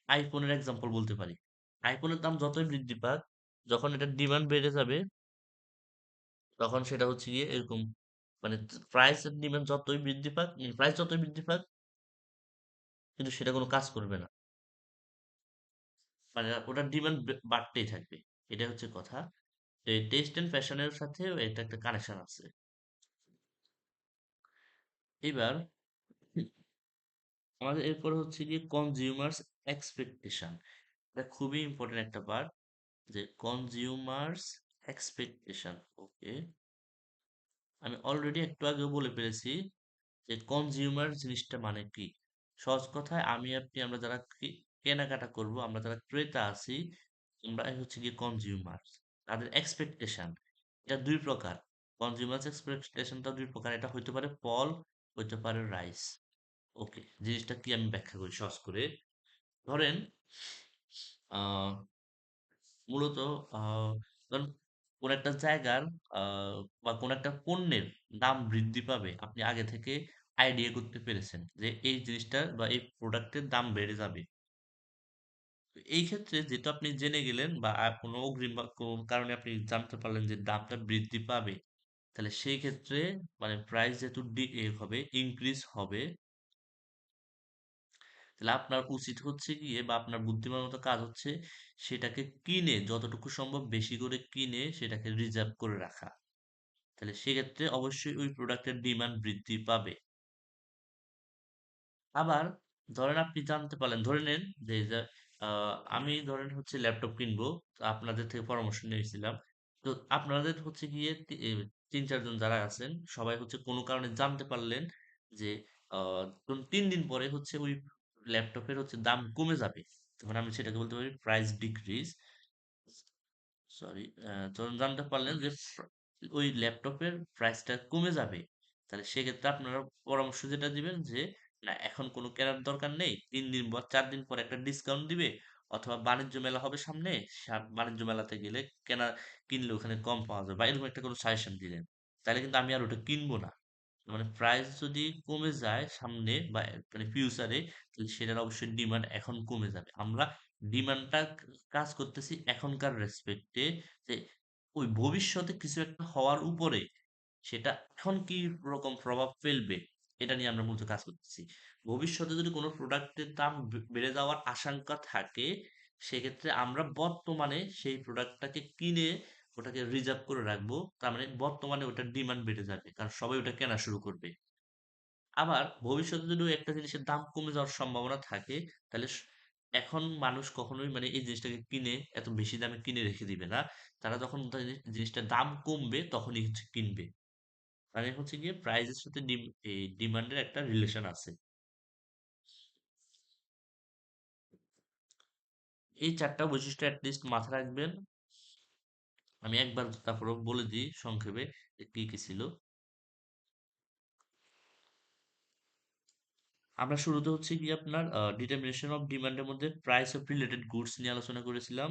আইফোনের এক্সাম্পল বলতে পারি। আইফোনের দাম যতই বৃদ্ধি পাক, যখন এটার ডিমান্ড বেড়ে যাবে, তখন সেটা হচ্ছে গিয়ে এরকম, মানে প্রাইস এর ডিমান্ড যতই বৃদ্ধি পাক, প্রাইস যতই বৃদ্ধি পাক, কিন্তু সেটা কোনো কাজ করবে না, মানে ওটার ডিমান্ড বাড়তেই থাকবে। এটা হচ্ছে কথা। এই টেস্ট এন্ড ফ্যাশনের সাথে এটা একটা কানেকশন আছে। এবার আমাদের এরপর হচ্ছে গিয়ে কনজিউমার্স এক্সপেকটেশন। এটা খুবই ইম্পর্টেন্ট একটা পার্ট, যে কনজিউমার্স এক্সপেকটেশন। ওকে, আমি অলরেডি একটু আগেও বলে ফেলেছি যে কনজিউমার জিনিসটা মানে কি। সহজ কথায় আমি আপনি আমরা যারা কেনাকাটা করব, আমরা যারা ক্রেতা আছি, আমরা হচ্ছে গিয়ে কনজিউমার। তাদের এক্সপেকটেশন এটা দুই প্রকার। কনজিউমার এক্সপেকটেশনটা দুই প্রকার, এটা হইতে পারে ফল, হইতে পারে রাইস। ওকে, জিনিসটা কি আমি ব্যাখ্যা করি সহজ করে। ধরেন আহ মূলত ধরুন কোন একটা জায়গার বা কোন একটা পণ্যের দাম বৃদ্ধি পাবে, আপনি আগে থেকে আইডিয়া করতে পেরেছেন যে এই জিনিসটার বা এই প্রোডাক্টের দাম বেড়ে যাবে। তো এই ক্ষেত্রে যেহেতু আপনি জেনে গেলেন, বা কোনো অগ্রিম বা কোনো কারণে আপনি জানতে পারলেন যে দামটা বৃদ্ধি পাবে, তাহলে সেই ক্ষেত্রে মানে প্রাইস যেহেতু হবে, ইনক্রিজ হবে, তাহলে আপনার উচিত হচ্ছে গিয়ে বা আপনার বুদ্ধিমানের মতো কাজ হচ্ছে সেটাকে কিনে যতটুকু সম্ভব বেশি করে কিনে সেটাকে রিজার্ভ করে রাখা। তাহলে সেক্ষেত্রে অবশ্যই ওই প্রোডাক্টের ডিমান্ড বৃদ্ধি পাবে। আবার ধরেন আপনি জানতে পারলেন, ধরে নেন যে আমি ধরেন হচ্ছে ল্যাপটপ কিনবো, তো আপনাদের থেকে পরামর্শ নিয়েছিলাম। তো আপনাদের হচ্ছে গিয়ে ৩-৪ জন যারা আছেন সবাই হচ্ছে কোনো কারণে জানতে পারলেন যে ধরুন ৩ দিন পরে হচ্ছে ওই ল্যাপটপের হচ্ছে দাম কমে যাবে। তখন আমি সেটাকে বলতে পারি প্রাইস ডিক্রিজ। সরি, যখন জানতে পারলেন যে ওই ল্যাপটপের প্রাইসটা কমে যাবে, তাহলে সেক্ষেত্রে আপনারা পরামর্শ যেটা দিবেন যে না, এখন কোনো কেনার দরকার নেই, 3 দিন বা 4 দিন পর একটা ডিসকাউন্ট দিবে, অথবা বাণিজ্য মেলা হবে সামনে, বাণিজ্য মেলাতে গেলে কেনা, কিনলে ওখানে কম পাওয়া যাবে, বা এরকম একটা কোনো সাজেশন দিলেন, তাহলে কিন্তু আমি আর ওটা কিনবো না। মানে প্রাইস যদি কমে যায় সামনে বা মানে ফিউচারে, তাহলে সেটার অবশ্যই ডিমান্ড এখন কমে যাবে। আমরা ডিমান্ডটা কাজ করতেছি এখনকার রেসপেক্টে, যে ওই ভবিষ্যতে কিছু একটা হওয়ার উপরে সেটা এখন কি রকম প্রভাব ফেলবে, এটা নিয়ে আমরা মূলত কাজ করতেছি। ভবিষ্যতে যদি কোনো প্রোডাক্টের দাম বেড়ে যাওয়ার আশঙ্কা থাকে, সেক্ষেত্রে আমরা বর্তমানে সেই প্রোডাক্টটাকে কিনে ওটাকে রিজার্ভ করে রাখবো। তার মানে বর্তমানে ওটার ডিমান্ড বেড়ে যাবে, কারণ সবাই ওটা কেনা শুরু করবে। আবার ভবিষ্যতে যদি ওই একটা জিনিসের দাম কমে যাওয়ার সম্ভাবনা থাকে, তাহলে এখন মানুষ কখনোই মানে এই জিনিসটাকে কিনে এত বেশি দামে কিনে রেখে দিবে না। তারা যখন জিনিসটার দাম কমবে তখনই হচ্ছে কিনবে। মানে হচ্ছে গিয়ে প্রাইসের সাথে এই ডিমান্ডের একটা রিলেশন আছে। এই 4টা বৈশিষ্ট্য লিস্ট মাথায় রাখবেন। আমি একবার তারপরে বলে দিই সংক্ষেপে যে কি কি ছিল। আমরা শুরুতে হচ্ছে গিয়ে আপনার ডিটারমিনেশন অফ ডিমান্ডের মধ্যে প্রাইস অফ রিলেটেড গুডস নিয়ে আলোচনা করেছিলাম।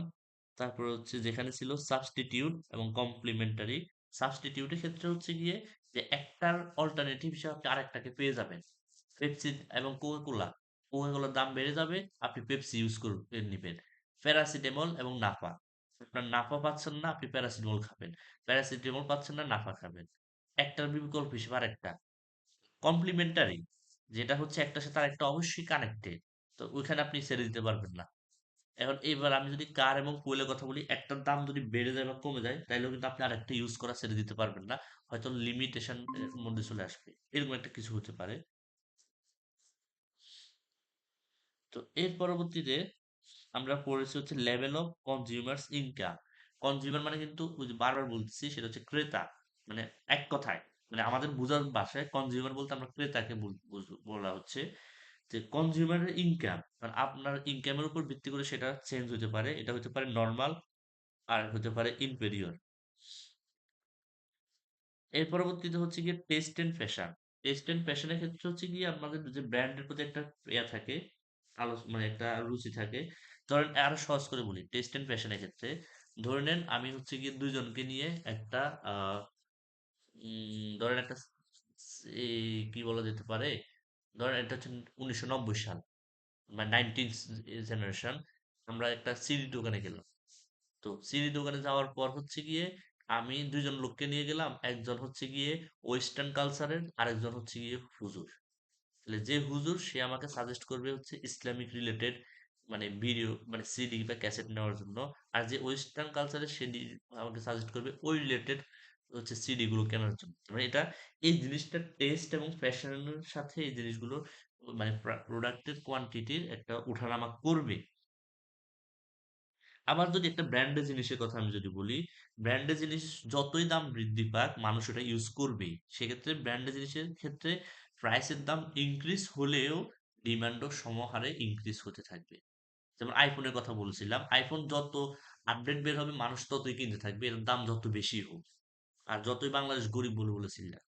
তারপর হচ্ছে যেখানে ছিল সাবস্টিটিউট এবং কমপ্লিমেন্টারি। সাবস্টিটিউটের ক্ষেত্রে হচ্ছে গিয়ে যে একটার অল্টারনেটিভ হিসেবে আপনি আরেকটাকে পেয়ে যাবেন। পেপসি এবং কোকা কোলা, কোকা কোলার দাম বেড়ে যাবে, আপনি পেপসি ইউজ করে নেবেন। প্যারাসিটামল এবং নাফা, আপনার নাফা পাচ্ছেন না, আপনি প্যারাসিটামল খাবেন। প্যারাসিটামল পাচ্ছেন না, নাফা খাবেন। একটার বিকল্প হিসেবে আরেকটা। কমপ্লিমেন্টারি, যেটা হচ্ছে একটার সাথে আরেকটা অবশ্যই কানেক্টেড, তো ওইখানে আপনি ছেড়ে দিতে পারবেন না। এখন এইবার আমি যদি কার এবং ফুয়েলের কথা বলি, একটার দাম যদি বেড়ে যায় বা কমে যায়, তাইলেও কিন্তু আপনি আরেকটা ইউজ করা ছেড়ে দিতে পারবেন না। হয়তো লিমিটেশন এর মধ্যে চলে আসবে, এরকম একটা কিছু হতে পারে। তো এর পরবর্তীতে আমরা পড়েছি হচ্ছে level of consumers income. Consumer মানে কিন্তু ওই যে বারবার বলতেছি, সেটা হচ্ছে ক্রেতা। মানে এক কথায়, মানে আমাদের বোঝার ভাষায় কনজিউমার বলতে আমরা ক্রেতাকে বলা হচ্ছে যে কনজিউমারের ইনকাম, মানে আপনার ইনকামের উপর ভিত্তি করে সেটা চেঞ্জ হতে পারে। এটা হতে পারে নরমাল, আর হতে পারে ইনফেরিয়র। এর পরবর্তীতে হচ্ছে গিয়ে taste and fashion. Taste and ফ্যাশনের ক্ষেত্রে হচ্ছে গিয়ে আমাদের যে ব্র্যান্ডের প্রতি একটা ইয়া থাকে, মানে একটা রুচি থাকে। ধরেন আরো সহজ করে বলি, টেস্ট এন্ড ফ্যাশনের ক্ষেত্রে ধরে নেন আমি হচ্ছে গিয়ে দুইজনকে নিয়ে একটা ধরেন একটা এই কি বলা যেতে পারে, ধরেন এটা হচ্ছে 1990 সাল, মানে 19 জেনারেশন। আমরা একটা সিডি দোকানে গেলাম। তো সিডি দোকানে যাওয়ার পর হচ্ছে গিয়ে আমি দুইজন লোককে নিয়ে গেলাম, একজন হচ্ছে গিয়ে ওয়েস্টার্ন কালচারের, আরেকজন হচ্ছে গিয়ে হুজুর। তাহলে যে হুজুর সে আমাকে সাজেস্ট করবে হচ্ছে ইসলামিক রিলেটেড মানে ভিডিও, মানে সিডি বা ক্যাসেট নেওয়ার জন্য। আর যে ওয়েস্টার্ন কালচারের সে আমাকে সাজেস্ট করবে ওই রিলেটেড হচ্ছে সিডি গুলো কেনার জন্য। মানে এটা, এই জিনিসটা টেস্ট এবং ফ্যাশনের সাথে এই জিনিসগুলো মানে প্রোডাক্টের কোয়ান্টিটির একটা উঠানামা করবে। আবার যদি একটা ব্র্যান্ডের জিনিসের কথা আমি যদি বলি, ব্র্যান্ডের জিনিস যতই দাম বৃদ্ধি পাক মানুষ ওটা ইউজ করবেই। সেক্ষেত্রে ব্র্যান্ডের জিনিসের ক্ষেত্রে প্রাইসের দাম ইনক্রিজ হলেও ডিমান্ডও সমহারে ইনক্রিজ হতে থাকবে। যেমন আইফোনের কথা বলছিলাম, আইফোন যত আপডেট বের হবে মানুষ ততই কিনতে থাকবে, এর দাম যত বেশি হোক, আর যতই বাংলাদেশ গরিব বলে বলেছিলাম।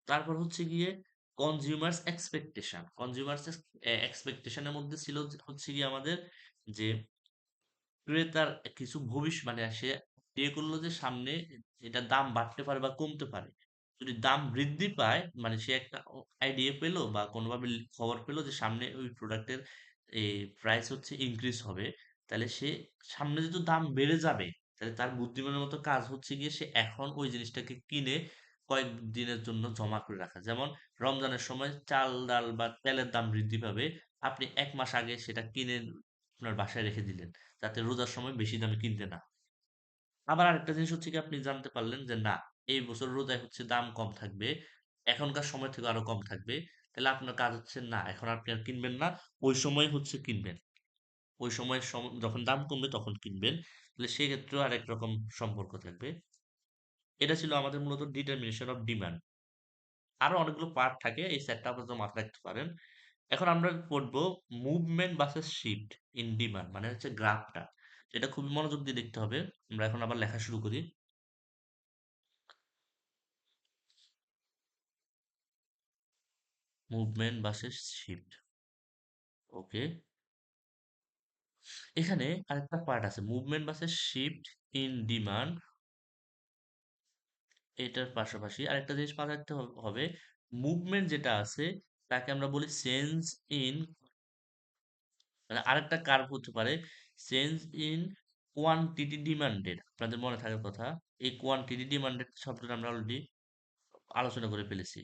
তারপর হচ্ছে গিয়ে কনজিউমার্স এক্সপেকটেশন। কনজিউমার্স এক্সপেকটেশনের মধ্যে ছিল হচ্ছে গিয়ে আমাদের যে ক্রেতার কিছু মানে সে ইয়ে করলো যে সামনে এটার দাম বাড়তে পারে বা কমতে পারে। যদি দাম বৃদ্ধি পায়, মানে সে একটা আইডিয়া পেলো বা কোনোভাবে খবর পেলো যে সামনে ওই প্রোডাক্টের এই প্রাইস হচ্ছে ইনক্রিজ হবে, তাহলে সে সামনে যেহেতু দাম বেড়ে যাবে, তাহলে তার বুদ্ধিমানের মতো কাজ হচ্ছে গিয়ে সে এখন ওই জিনিসটাকে কিনে কয়েকদিনের জন্য জমা করে রাখা। যেমন রমজানের সময় চাল, ডাল বা তেলের দাম বৃদ্ধি পাবে। আপনি ১ মাস আগে সেটা কিনে আপনার বাসায় রেখে দিলেন। যাতে রোজার সময় বেশি দামে কিনতে না। আবার আরেকটা জিনিস হচ্ছে কি আপনি জানতে পারলেন যে না, এই বছর রোজায় হচ্ছে দাম কম থাকবে। এখনকার সময় থেকে আরো কম থাকবে। তাহলে আপনার কাজ হচ্ছে না, এখন আপনি আর কিনবেন না। ওই সময় হচ্ছে কিনবেন। ওই সময়ের যখন দাম কমবে তখন কিনবেন। তাহলে সেক্ষেত্রেও আরেক রকম সম্পর্ক থাকবে। এটা ছিল আমাদের মূলত ডিটারমিনেশন অফ ডিমান্ড। আরো অনেকগুলো পার্ট থাকে, এই সেটটা আপাতত মাথায় রাখতে পারেন। এখন আমরা পড়বো movement versus shift in demand, মানে হচ্ছে গ্রাফটা। এটা খুবই মনোযোগ দিয়ে দেখতে হবে। আমরা এখন আবার লেখা শুরু করি। Movement versus shift. ওকে, এখানে আরেকটা পার্ট আছে, movement versus shift in demand. এটার পাশাপাশি আরেকটা জিনিস মাথায় রাখতে হবে, মুভমেন্ট যেটা আছে তাকে আমরা বলি চেঞ্জ ইন, মানে আরেকটা কার্ভ হতে পারে চেঞ্জ ইন কোয়ান্টিটি ডিমান্ডেড। আপনাদের মনে থাকার কথা, এই কোয়ান্টিটি ডিমান্ডেড শব্দটা আমরা অলরেডি আলোচনা করে ফেলেছি।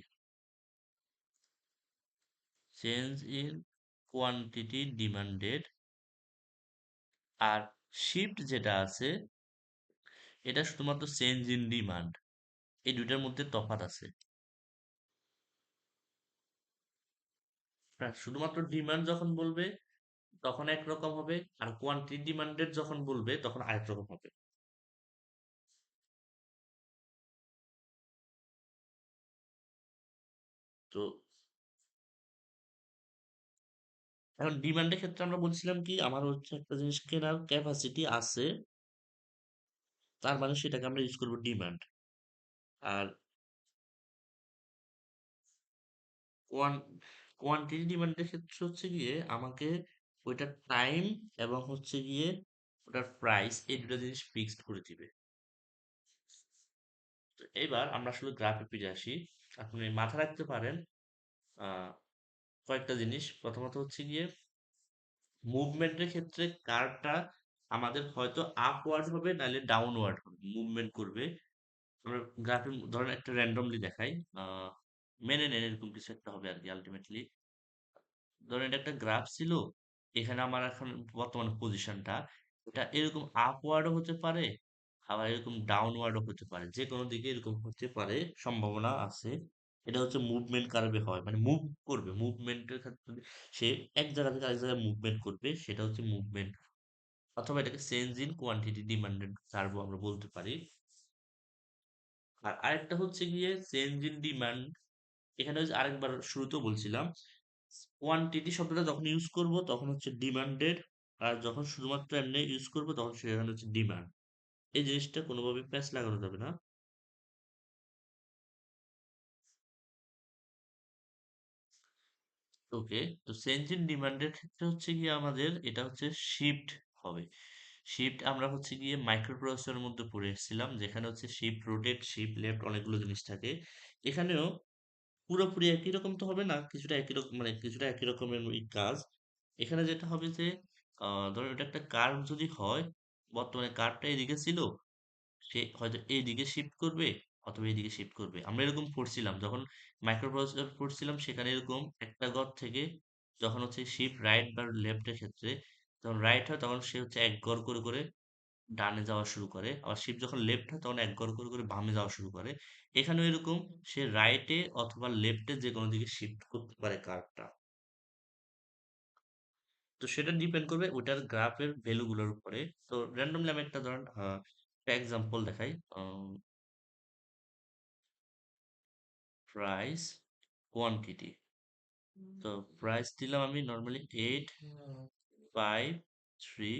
Change in quantity demanded. আর শিফট যেটা আছে এটা শুধুমাত্র চেঞ্জ ইন ডিমান্ড। এই দুইটার মধ্যে তফাৎ আছে। শুধুমাত্র ডিমান্ড যখন বলবে তখন একরকম হবে, আর কোয়ান্টিটি ডিমান্ডেড যখন বলবে তখন আরেক রকম হবে। তো এখন ডিমান্ডের ক্ষেত্রে আমরা বলছিলাম কি, আমার হচ্ছে একটা জিনিস কেনার ক্যাপাসিটি আছে, তার মানে সেটাকে আমরা ইউজ করবো ডিমান্ড। আর কোয়ান কোয়ান্টিটি ডিমান্ডের ক্ষেত্রে হচ্ছে গিয়ে আমাকে ওইটার টাইম এবং হচ্ছে গিয়ে ওটার প্রাইস, এই দুটো জিনিস ফিক্সড করে দিবে। তো এবার আমরা আসলে গ্রাফে ফিরে আসি। আপনি মাথায় রাখতে পারেন আহ কয়েকটা জিনিস। প্রথমত হচ্ছে গিয়ে মুভমেন্টের ক্ষেত্রে কার্ভটা আমাদের হয়তো আপওয়ার্ড হবে নাহলে ডাউনওয়ার্ড হবে, মুভমেন্ট করবে। আমরা গ্রাফের ধরেন একটা র্যান্ডমলি দেখাই, আহ মেনে নেন এরকম কিছু একটা হবে আর কি আলটিমেটলি। ধরেন এটা একটা গ্রাফ ছিল, এখানে আমার এখন বর্তমান পজিশনটা, এটা এরকম আপওয়ার্ডও হতে পারে, আবার এরকম ডাউনওয়ার্ডও হতে পারে, যে কোনো দিকে এরকম হতে পারে, সম্ভাবনা আছে। এটা হচ্ছে মুভমেন্ট কার্ভে হয়, মানে মুভ করবে, মুভমেন্টের ক্ষেত্রে সে এক জায়গা থেকে আরেক জায়গায় মুভমেন্ট করবে, সেটা হচ্ছে মুভমেন্ট। অথবা এটাকে চেঞ্জ ইন কোয়ান্টিটি ডিমান্ডেড কার্ভও আমরা বলতে পারি। আর আরেকটা হচ্ছে গিয়ে চেঞ্জ ইন ডিমান্ড। এখানে হচ্ছে আরেকবার শুরুতেও বলছিলাম, কোয়ান্টিটি শব্দটা যখন ইউজ করব তখন হচ্ছে ডিমান্ডেড, আর যখন শুধুমাত্র এমনি ইউজ করব তখন সেখানে হচ্ছে ডিমান্ড। এই জিনিসটা কোনোভাবে প্যাচ লাগানো যাবে না। ওকে, তো চেঞ্জ ইন ডিমান্ডের ক্ষেত্রে হচ্ছে গিয়ে আমাদের এটা হচ্ছে শিফট হবে। শিফট আমরা হচ্ছে গিয়ে মাইক্রো প্রসেসরের মধ্যে পড়ে এসেছিলাম, যেখানে হচ্ছে শিফট রোটেট, শিফট লেফট অনেকগুলো জিনিস থাকে। এখানেও পুরোপুরি একই রকম তো হবে না, কিছুটা একই রকম, মানে কিছুটা একই রকমের ওই কাজ। এখানে যেটা হবে যে ধরো এটা একটা কার্ভ যদি হয়, বর্তমানে কার্ভটা এদিকে ছিল, সে হয়তো এইদিকে শিফট করবে অথবা এইদিকে শিফট করবে। আমরা এরকম পড়ছিলাম যখন মাইক্রো প্রসেসর পড়ছিলাম, সেখানে এরকম একটা ঘর থেকে যখন হচ্ছে শিফট রাইট বা লেফটের ক্ষেত্রে, যখন রাইট হয় তখন সে হচ্ছে এক ঘর করে করে ডানে যাওয়া শুরু করে, আবার শিফট যখন লেফট হয় তখন এক ঘর করে করে বামে যাওয়া শুরু করে। এখানেও এরকম, সে রাইটে অথবা লেফটে যে কোনো দিকে শিফট করতে পারে কার্ভটা। তো সেটা ডিপেন্ড করবে ওটার গ্রাফের ভ্যালুগুলোর উপরে। তো র্যান্ডমলি আমি একটা ধরেন একটা এক্সাম্পল দেখাই, প্রাইস কোয়ান্টিটি। তো প্রাইস দিলাম আমি নর্মালি 853।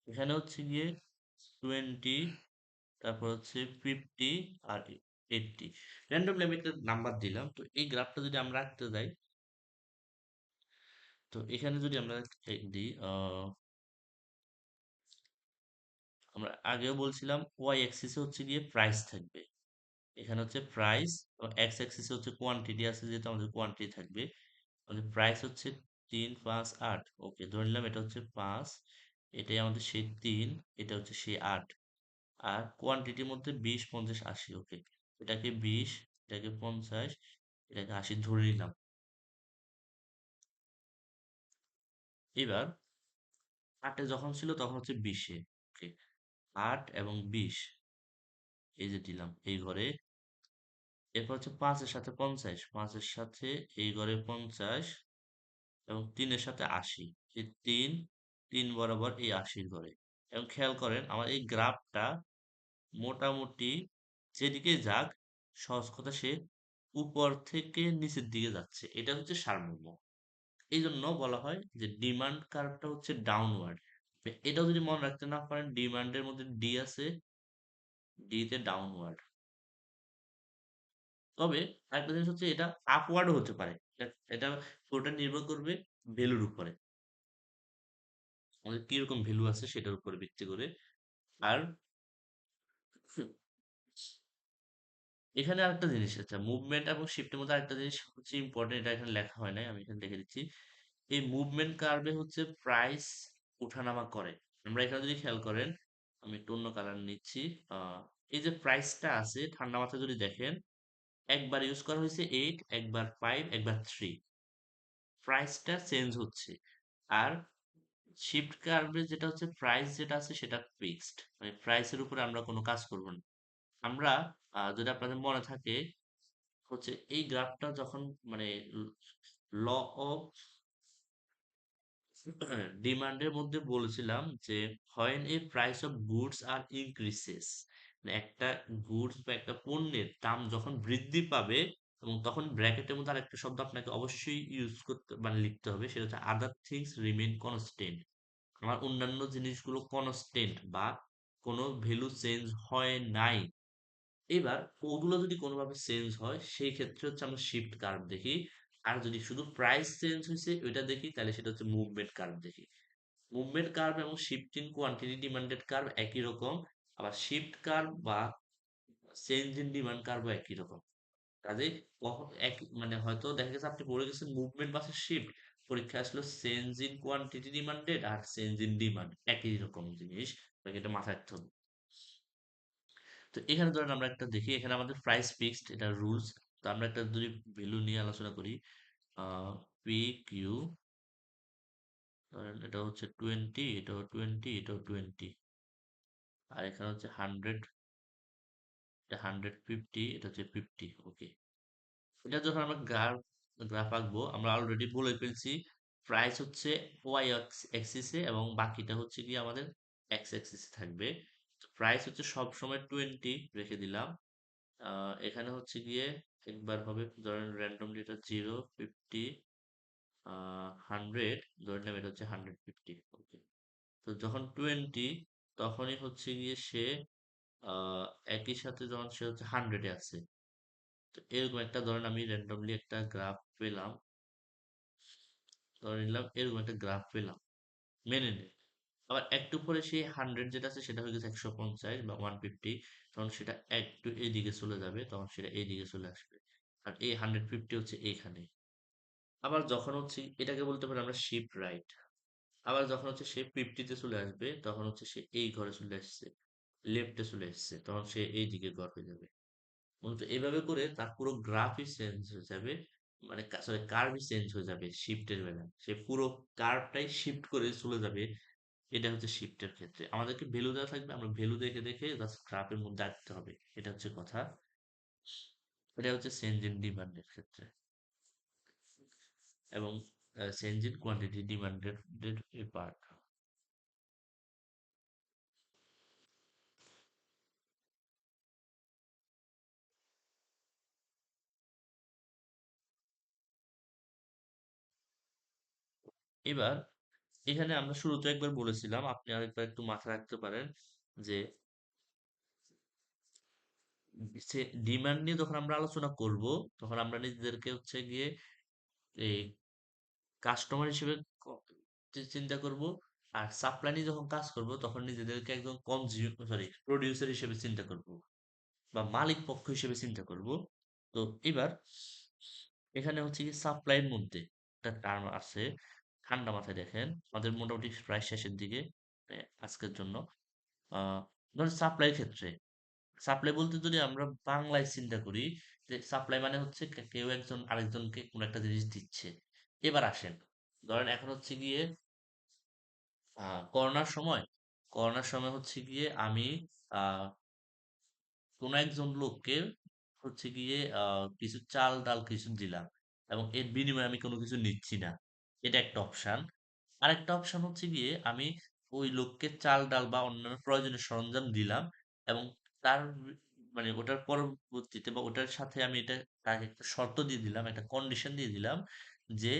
এখানে হচ্ছে গিয়ে 20, তারপর হচ্ছে 50 আর 80। র্যান্ডমলি আমি একটা নাম্বার দিলাম। তো এই গ্রাফটা যদি আমরা রাখতে যাই, তো এখানে যদি আমরা দিই, আমরা আগেও বলছিলাম ওয়াই অ্যাক্সিসে হচ্ছে গিয়ে প্রাইস থাকবে, এখানে হচ্ছে প্রাইস, এবং এক্স অ্যাক্সিসে হচ্ছে কোয়ান্টিটি আছে, যেহেতু আমাদের কোয়ান্টিটি থাকবে, আমাদের প্রাইস হচ্ছে 3 5 8, ওকে ধরে নিলাম এটা হচ্ছে 5, এটাই আমাদের সেই 3, এটা হচ্ছে সেই 8। আর কোয়ান্টিটির মধ্যে 20 50 80, ওকে এটাকে 20, এটাকে 50, এটাকে 80 ধরে নিলাম। এবার 8 এ যখন ছিল তখন হচ্ছে 20 এ, ওকে 8 এবং 20 এই যে দিলাম এই ঘরে। এরপর হচ্ছে 5 এর সাথে 50, 5 এর সাথে এই ঘরে 50 এবং 3 এর সাথে 80, এই 3 3 বরাবর এই 80 ঘরে। এবং খেয়াল করেন আমার এই গ্রাফটা মোটামুটি যেদিকে যাক, সহজ কথা সে উপর থেকে নিচের দিকে যাচ্ছে, এটা হচ্ছে সারমর্ম। এই জন্য বলা হয় যে ডিমান্ড কার্ভটা হচ্ছে ডাউনওয়ার্ড। এটাও যদি মনে রাখতে না পারেন, ডিমান্ডের মধ্যে ডি আছে, ডি তে ডাউনওয়ার্ড। তবে আরেকটা জিনিস হচ্ছে এটা আপওয়ার্ডও হতে পারে। এটা পুরোটা নির্ভর করবে ভ্যালুর উপরে, আমাদের কিরকম ভ্যালু আছে সেটার উপর ভিত্তি করে। আর এখানে আরেকটা জিনিস আছে, মুভমেন্ট এবং শিফটের মধ্যে আরেকটা জিনিস হচ্ছে ইম্পর্টেন্ট, এটা এখানে লেখা হয় নাই, আমি এখানে লিখে দিচ্ছি। এই মুভমেন্ট কার্ভে হচ্ছে প্রাইস ওঠানামা করে। আমরা এখানে যদি খেয়াল করেন, আমি একটু অন্য কালার নিচ্ছি। এই যে প্রাইসটা আছে ঠান্ডা মাথায় যদি দেখেন, একবার ইউজ করা হয়েছে 8, একবার 5, একবার 3, প্রাইসটা চেঞ্জ হচ্ছে। আর শিফট কার্ভে যেটা হচ্ছে প্রাইস যেটা আছে সেটা ফিক্সড, মানে প্রাইসের উপরে আমরা কোনো কাজ করব না। আমরা যদি আপনাদের মনে থাকে হচ্ছে এই গ্রাফটা যখন মানে ল অফ ডিমান্ডের মধ্যে বলেছিলাম যে when a price of goods are increases, মানে একটা গুডস বা একটা পণ্যের দাম যখন বৃদ্ধি পাবে, এবং তখন ব্র্যাকেটের মধ্যে আরেকটা শব্দ আপনাকে অবশ্যই ইউজ করতে মানে লিখতে হবে, সেটা হচ্ছে আদার থিংস রিমেইন কনস্ট্যান্ট। আমার অন্যান্য জিনিসগুলো কনস্ট্যান্ট বা কোনো ভ্যালু চেঞ্জ হয় নাই। এবার ওগুলো যদি কোনোভাবে চেঞ্জ হয় সেই ক্ষেত্রে হচ্ছে আমরা শিফট কার্ভ দেখি। আর যদি শুধু প্রাইস চেঞ্জ হয়েছে ওইটা দেখি, তাহলে সেটা হচ্ছে মুভমেন্ট কার্ভ দেখি। মুভমেন্ট কার্ভ এবং শিফটিং কোয়ান্টিটি ডিমান্ডেড কার্ভ একই রকম, আবার শিফট কার্ভ বা চেঞ্জ ইন ডিমান্ড কার্ভও একই রকম। কাজেই কখন এক মানে হয়তো দেখা গেছে আপনি পড়ে গেছেন মুভমেন্ট ভার্সেস শিফট, পরীক্ষায় আসলো চেঞ্জ ইন কোয়ান্টিটি ডিমান্ডেড আর চেঞ্জ ইন ডিমান্ড, একই রকম জিনিস, আপনাকে এটা মাথায় রাখতে হবে। তো এখানে ধরেন আমরা একটা দেখি, এখানে আমাদের প্রাইস ফিক্সড, এটা রুলস। তো আমরা একটা যদি ভ্যালু নিয়ে আলোচনা করি, পি কিউ, ধরেন এটা হচ্ছে 20, এটাও 20, এটাও 20, আর এখানে হচ্ছে 100, এটা 150, এটা হচ্ছে 50, ওকে। এটা যখন আমরা গ্রাফ আঁকবো, আমরা অলরেডি বলে ফেলছি প্রাইস হচ্ছে ওয়াই অ্যাক্সিসে এবং বাকিটা হচ্ছে কি আমাদের এক্স অ্যাক্সিসে থাকবে। তো প্রাইস হচ্ছে সব সময় 20 রেখে দিলাম। এখানে হচ্ছে গিয়ে একবার হবে, ধরেন র্যান্ডমলি এটা 0 50 100, ধরে নেব এটা হচ্ছে 150, ওকে। তো যখন 20 তখনই হচ্ছে গিয়ে সে আহ, একই সাথে যখন সে হচ্ছে 100-এ আছে। তো এরকম একটা ধরেন আমি র্যান্ডমলি একটা গ্রাফ পেলাম, ধরে নিলাম এরকম একটা গ্রাফ পেলাম, মেনে নে। আবার একটু পরে সেই 100 যেটা আছে সেটা হয়ে গেছে 150 বা 150, তখন সেটা একটু এইদিকে চলে যাবে, তখন সেটা এইদিকে চলে আসবে। আর এই 150 হচ্ছে এইখানে। আবার যখন হচ্ছে এটাকে বলতে পারি আমরা শিফট রাইট। আবার যখন হচ্ছে সে 50-তে চলে আসবে, তখন হচ্ছে সে এই ঘরে চলে আসছে, লেফটে চলে আসছে, তখন সে এই দিকে ঘর হয়ে যাবে। মূলত এভাবে করে তার পুরো গ্রাফই চেঞ্জ হয়ে যাবে, মানে সরি কার্ভই চেঞ্জ হয়ে যাবে শিফটের বেলায়, সে পুরো কার্ভটাই শিফট করে চলে যাবে। এটা হচ্ছে শিফটের ক্ষেত্রে আমাদেরকে ভ্যালু দেওয়া থাকবে, আমরা ভ্যালু দেখে দেখে জাস্ট গ্রাফের মধ্যে আঁকতে হবে, এটা হচ্ছে কথা। এটা হচ্ছে চেঞ্জ ইন ডিমান্ডের ক্ষেত্রে, এবং চেঞ্জ ইন কোয়ান্টিটি ডিমান্ডের পার্ট। এবার এখানে আমরা শুরুতে একবার বলেছিলাম, আপনি আরেকবার একটু মাথায় রাখতে পারেন যে ডিমান্ড নিয়ে যখন আমরা আলোচনা করব, তখন আমরা নিজেদেরকে হচ্ছে গিয়ে এই কাস্টমার হিসেবে চিন্তা করব। আর সাপ্লাই নিয়ে যখন কাজ করব তখন নিজেদেরকে একদম প্রডিউসার হিসেবে চিন্তা করব বা মালিক পক্ষ হিসেবে চিন্তা করব। তো এবার এখানে হচ্ছে কি সাপ্লাইয়ের মধ্যে একটা টার্ম আছে, ঠান্ডা মাথায় দেখেন, আমাদের মোটামুটি প্রায় শেষের দিকে আজকের জন্য। ধরেন সাপ্লাইয়ের ক্ষেত্রে, সাপ্লাই বলতে যদি আমরা বাংলায় চিন্তা করি, যে সাপ্লাই মানে হচ্ছে কেউ একজন আরেকজনকে কোনো একটা জিনিস দিচ্ছে। এবার আসেন, ধরেন এখন হচ্ছে গিয়ে করোনার সময়, করোনার সময় হচ্ছে গিয়ে আমি আহ কোনো একজন লোককে হচ্ছে গিয়ে কিছু চাল ডাল কিছু দিলাম, এবং এর বিনিময়ে আমি কোনো কিছু নিচ্ছি না। এটা একটা অপশন। আরেকটা অপশন হচ্ছে গিয়ে আমি ওই লোককে চাল ডাল বা অন্যান্য প্রয়োজনীয় সরঞ্জাম দিলাম, এবং তার মানে ওটার পরবর্তীতে বা ওটার সাথে আমি এটা তাকে একটা শর্ত দিয়ে দিলাম, একটা কন্ডিশন দিয়ে দিলাম যে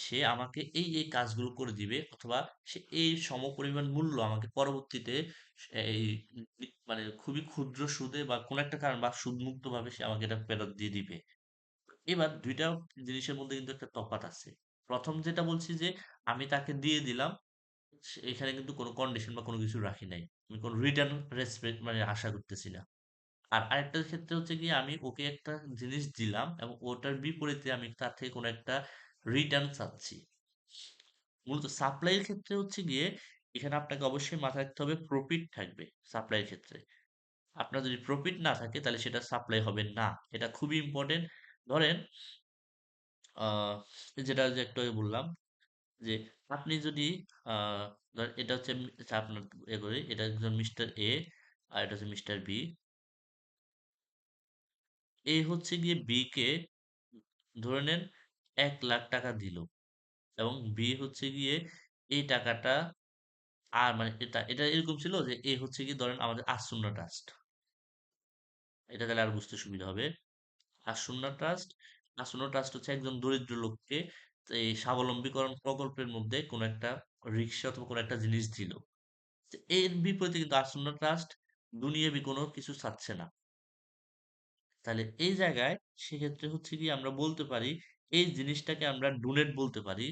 সে আমাকে এই এই কাজগুলো করে দিবে, অথবা সে এই সমপরিমাণ মূল্য আমাকে পরবর্তীতে এই মানে খুবই ক্ষুদ্র সুদে বা কোনো একটা কারণ বা সুদমুক্ত ভাবে সে আমাকে এটা ফেরত দিয়ে দিবে। এবার ২ টা জিনিসের মধ্যে কিন্তু একটা তফাৎ আছে। ১ম যেটা বলছি যে আমি তাকে দিয়ে দিলাম, এখানে কিন্তু কোনো কন্ডিশন বা কোনো কিছু রাখি নাই। আমি কোনো রিটার্ন রেসপেক্ট মানে আশা করতেছি না। আর আরেকটা ক্ষেত্রে হচ্ছে গিয়ে আমি ওকে একটা জিনিস দিলাম এবং ওটার বিপরীতে আমি তার থেকে কোনো একটা রিটার্ন চাচ্ছি। মূলত সাপ্লাই এর ক্ষেত্রে হচ্ছে গিয়ে এখানে আপনাকে অবশ্যই মাথায় রাখতে হবে প্রফিট থাকবে সাপ্লাই এর ক্ষেত্রে। আপনার যদি প্রফিট না থাকে তাহলে সেটা সাপ্লাই হবে না। এটা খুবই ইম্পর্টেন্ট। ধরেন আহ যেটা যে একটু আগে বললাম যে আপনি যদি ধরেন এটা হচ্ছে আচ্ছা আপনার এ করি, এটা একজন মিস্টার এ আর এটা হচ্ছে মিস্টার বি। এ হচ্ছে গিয়ে বি কে ধরে নেন ১,০০,০০০ টাকা দিল, এবং বি হচ্ছে গিয়ে এই টাকাটা আর মানে এটা এরকম ছিল যে এ হচ্ছে গিয়ে ধরেন আমাদের আসুন্না ট্রাস্ট। এটা তাহলে আর বুঝতে সুবিধা হবে। আসুন্না ট্রাস্ট, আসুন্না ট্রাস্ট হচ্ছে একজন দরিদ্র লোককে এই স্বাবলম্বীকরণ প্রকল্পের মধ্যে কোনো একটা রিক্সা অথবা কোনো একটা জিনিস দিল। তো এর বিপরীতে কিন্তু আসুন্না ট্রাস্ট দুনিয়াবি কোনো কিছু চাচ্ছে না। তাহলে এই জায়গায় সেক্ষেত্রে হচ্ছে গিয়ে আমরা বলতে পারি এই জিনিসটাকে আমরা ডোনেট বলতে পারি,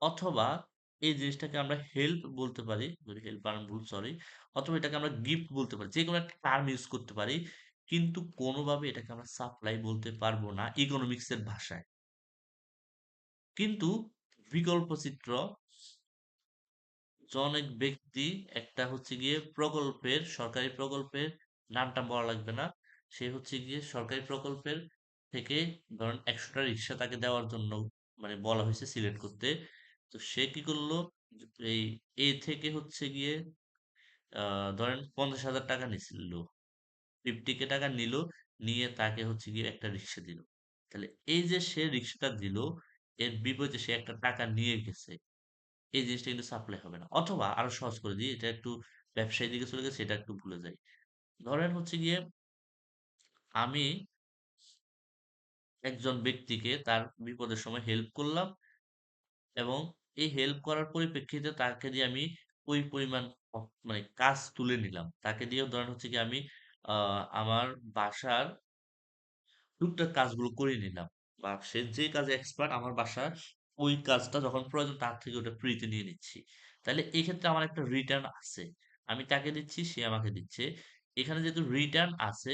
অথবা এই জিনিসটাকে আমরা হেল্প বলতে পারি, যদি হেল্প বানান ভুল সরি, অথবা এটাকে আমরা গিফট বলতে পারি, যে কোনো একটা টার্ম ইউজ করতে পারি, কিন্তু কোনোভাবে এটাকে আমরা সাপ্লাই বলতে পারবো না ইকোনমিক্স এর ভাষায়। কিন্তু বিকল্প চিত্র, অনেক ব্যক্তি একটা হচ্ছে গিয়ে প্রকল্পের, সরকারি প্রকল্পের নামটা বলা লাগবে না, সে হচ্ছে গিয়ে সরকারি প্রকল্পের থেকে ধরেন ১০০টা রিক্সা তাকে দেওয়ার জন্য মানে বলা হয়েছে সিলেক্ট করতে। তো সে কি করলো, এই এ থেকে হচ্ছে গিয়ে ধরেন ৫০,০০০ টাকা নিছিল, 50K টাকা নিল, নিয়ে তাকে হচ্ছে গিয়ে একটা রিক্সা দিল। তাহলে এই যে সে রিক্সাটা দিল, এর বিপরীতে সে একটা টাকা নিয়ে গেছে, এই জিনিসটা কিন্তু সাপ্লাই হবে না। অথবা আরো সহজ করে দিই, এটা একটু ব্যবসায়ী দিকে চলে গেছে, এটা একটু ভুলে যাই। ধরেন হচ্ছে গিয়ে আমি একজন ব্যক্তিকে তার বিপদের সময় হেল্প করলাম, এবং এই হেল্প করার পরিপ্রেক্ষিতে তাকে দিয়ে আমি ওই পরিমাণ মানে কাজ তুলে নিলাম। তাকে দিয়ে ধরেন হচ্ছে কি আমি আমার বাসার টুকটাক কাজগুলো করে নিলাম, বা সে যে কাজে এক্সপার্ট আমার বাসার ওই কাজটা যখন প্রয়োজন তার থেকে ওটা ফ্রিতে নিয়ে নিচ্ছি। তাহলে এই ক্ষেত্রে আমার একটা রিটার্ন আছে, আমি তাকে দিচ্ছি, সে আমাকে দিচ্ছে। এখানে যেহেতু রিটার্ন আছে,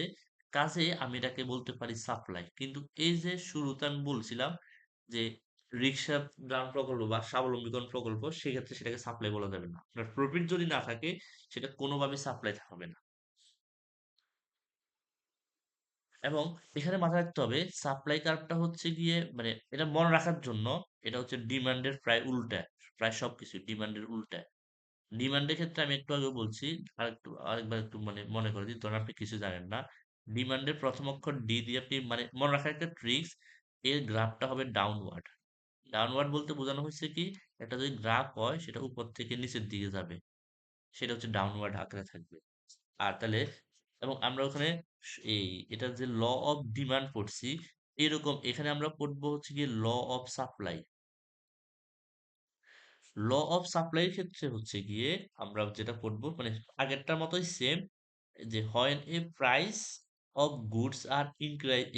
কাজে আমি এটাকে বলতে পারি সাপ্লাই। কিন্তু এই যে শুরুতে আমি বলছিলাম যে রিক্সা দান প্রকল্প বা স্বাবলম্বীকরণ প্রকল্প, সেক্ষেত্রে সেটাকে সাপ্লাই বলা যাবে না। আপনার প্রফিট যদি না থাকে সেটা কোনোভাবে সাপ্লাই হবে না। এবং এখানে মাথায় রাখতে হবে সাপ্লাই কার্ভটা হচ্ছে গিয়ে মানে এটা মনে রাখার জন্য, এটা হচ্ছে ডিমান্ডের প্রায় উল্টা, প্রায় সবকিছু ডিমান্ডের উল্টা। ডিমান্ডের ক্ষেত্রে আমি একটু আগে বলছি, আরেকবার একটু মানে মনে করে দিই, ধরেন আপনি কিছু জানেন না। ডিমান্ডের প্রথম অক্ষর ডি দিয়ে আপনি মানে মনে রাখার একটা ট্রিক্স, এর গ্রাফটা হবে ডাউনওয়ার্ড। ডাউনওয়ার্ড বলতে বোঝানো হয়েছে কি, একটা যদি গ্রাফ হয় সেটা উপর থেকে নিচের দিকে যাবে, সেটা হচ্ছে ডাউনওয়ার্ড আকারে থাকবে। আর তাহলে এবং আমরা ওখানে এই এটা যে ল অফ ডিমান্ড পড়ছি, এরকম এখানে আমরা পড়বো হচ্ছে গিয়ে law of supply. Law of supply এর ক্ষেত্রে হচ্ছে গিয়ে আমরা যেটা পড়বো মানে আগেরটার মতোই সেম, যে when a price of goods are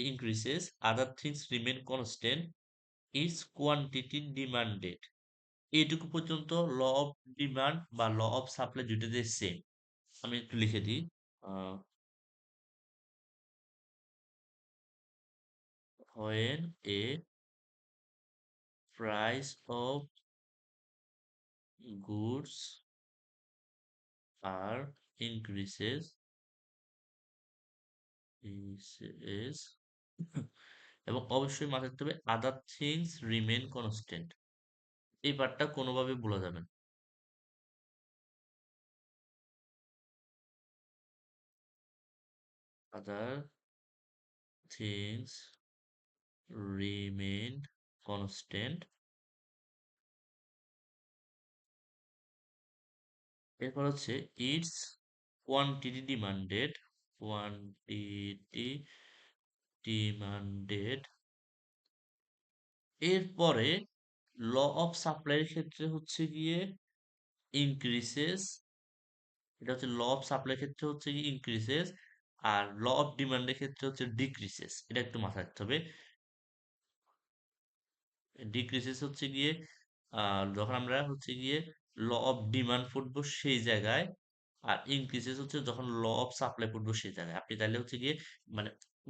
increases other things remain constant is quantity demanded। এইটুকু পর্যন্ত ল অফ ডিমান্ড বা ল অফ সাপ্লাই দুইটাতে সেম। আমি একটু লিখে দিই। আহ, when a price of goods are increases is এবং অবশ্যই মাথায় রাখতে হবে আদার থিংস রিমেন কনস্ট্যান্ট। এই পার্টটা কোনোভাবে বলা যাবে না। Other things remain constant. এরপর হচ্ছে ইটস কোয়ান্টিটি ডিমান্ডেড। এরপরে ল অফ সাপ্লাইয়ের ক্ষেত্রে হচ্ছে গিয়ে ইনক্রিসেস। এটা হচ্ছে ল অফ সাপ্লাইয়ের ক্ষেত্রে হচ্ছে গিয়ে ইনক্রিসেস, আর ল অফ ডিমান্ডের ক্ষেত্রে হচ্ছে ডিক্রিসেস। এটা একটু মাথায় রাখতে হবে। ডিক্রিসেস হচ্ছে গিয়ে যখন আমরা হচ্ছে গিয়ে ল অফ ডিমান্ড পড়বো সেই জায়গায়, আর ইনক্রিসেস হচ্ছে যখন ল অফ সাপ্লাই পড়বো সেই জায়গায়। আপনি তাহলে হচ্ছে গিয়ে মানে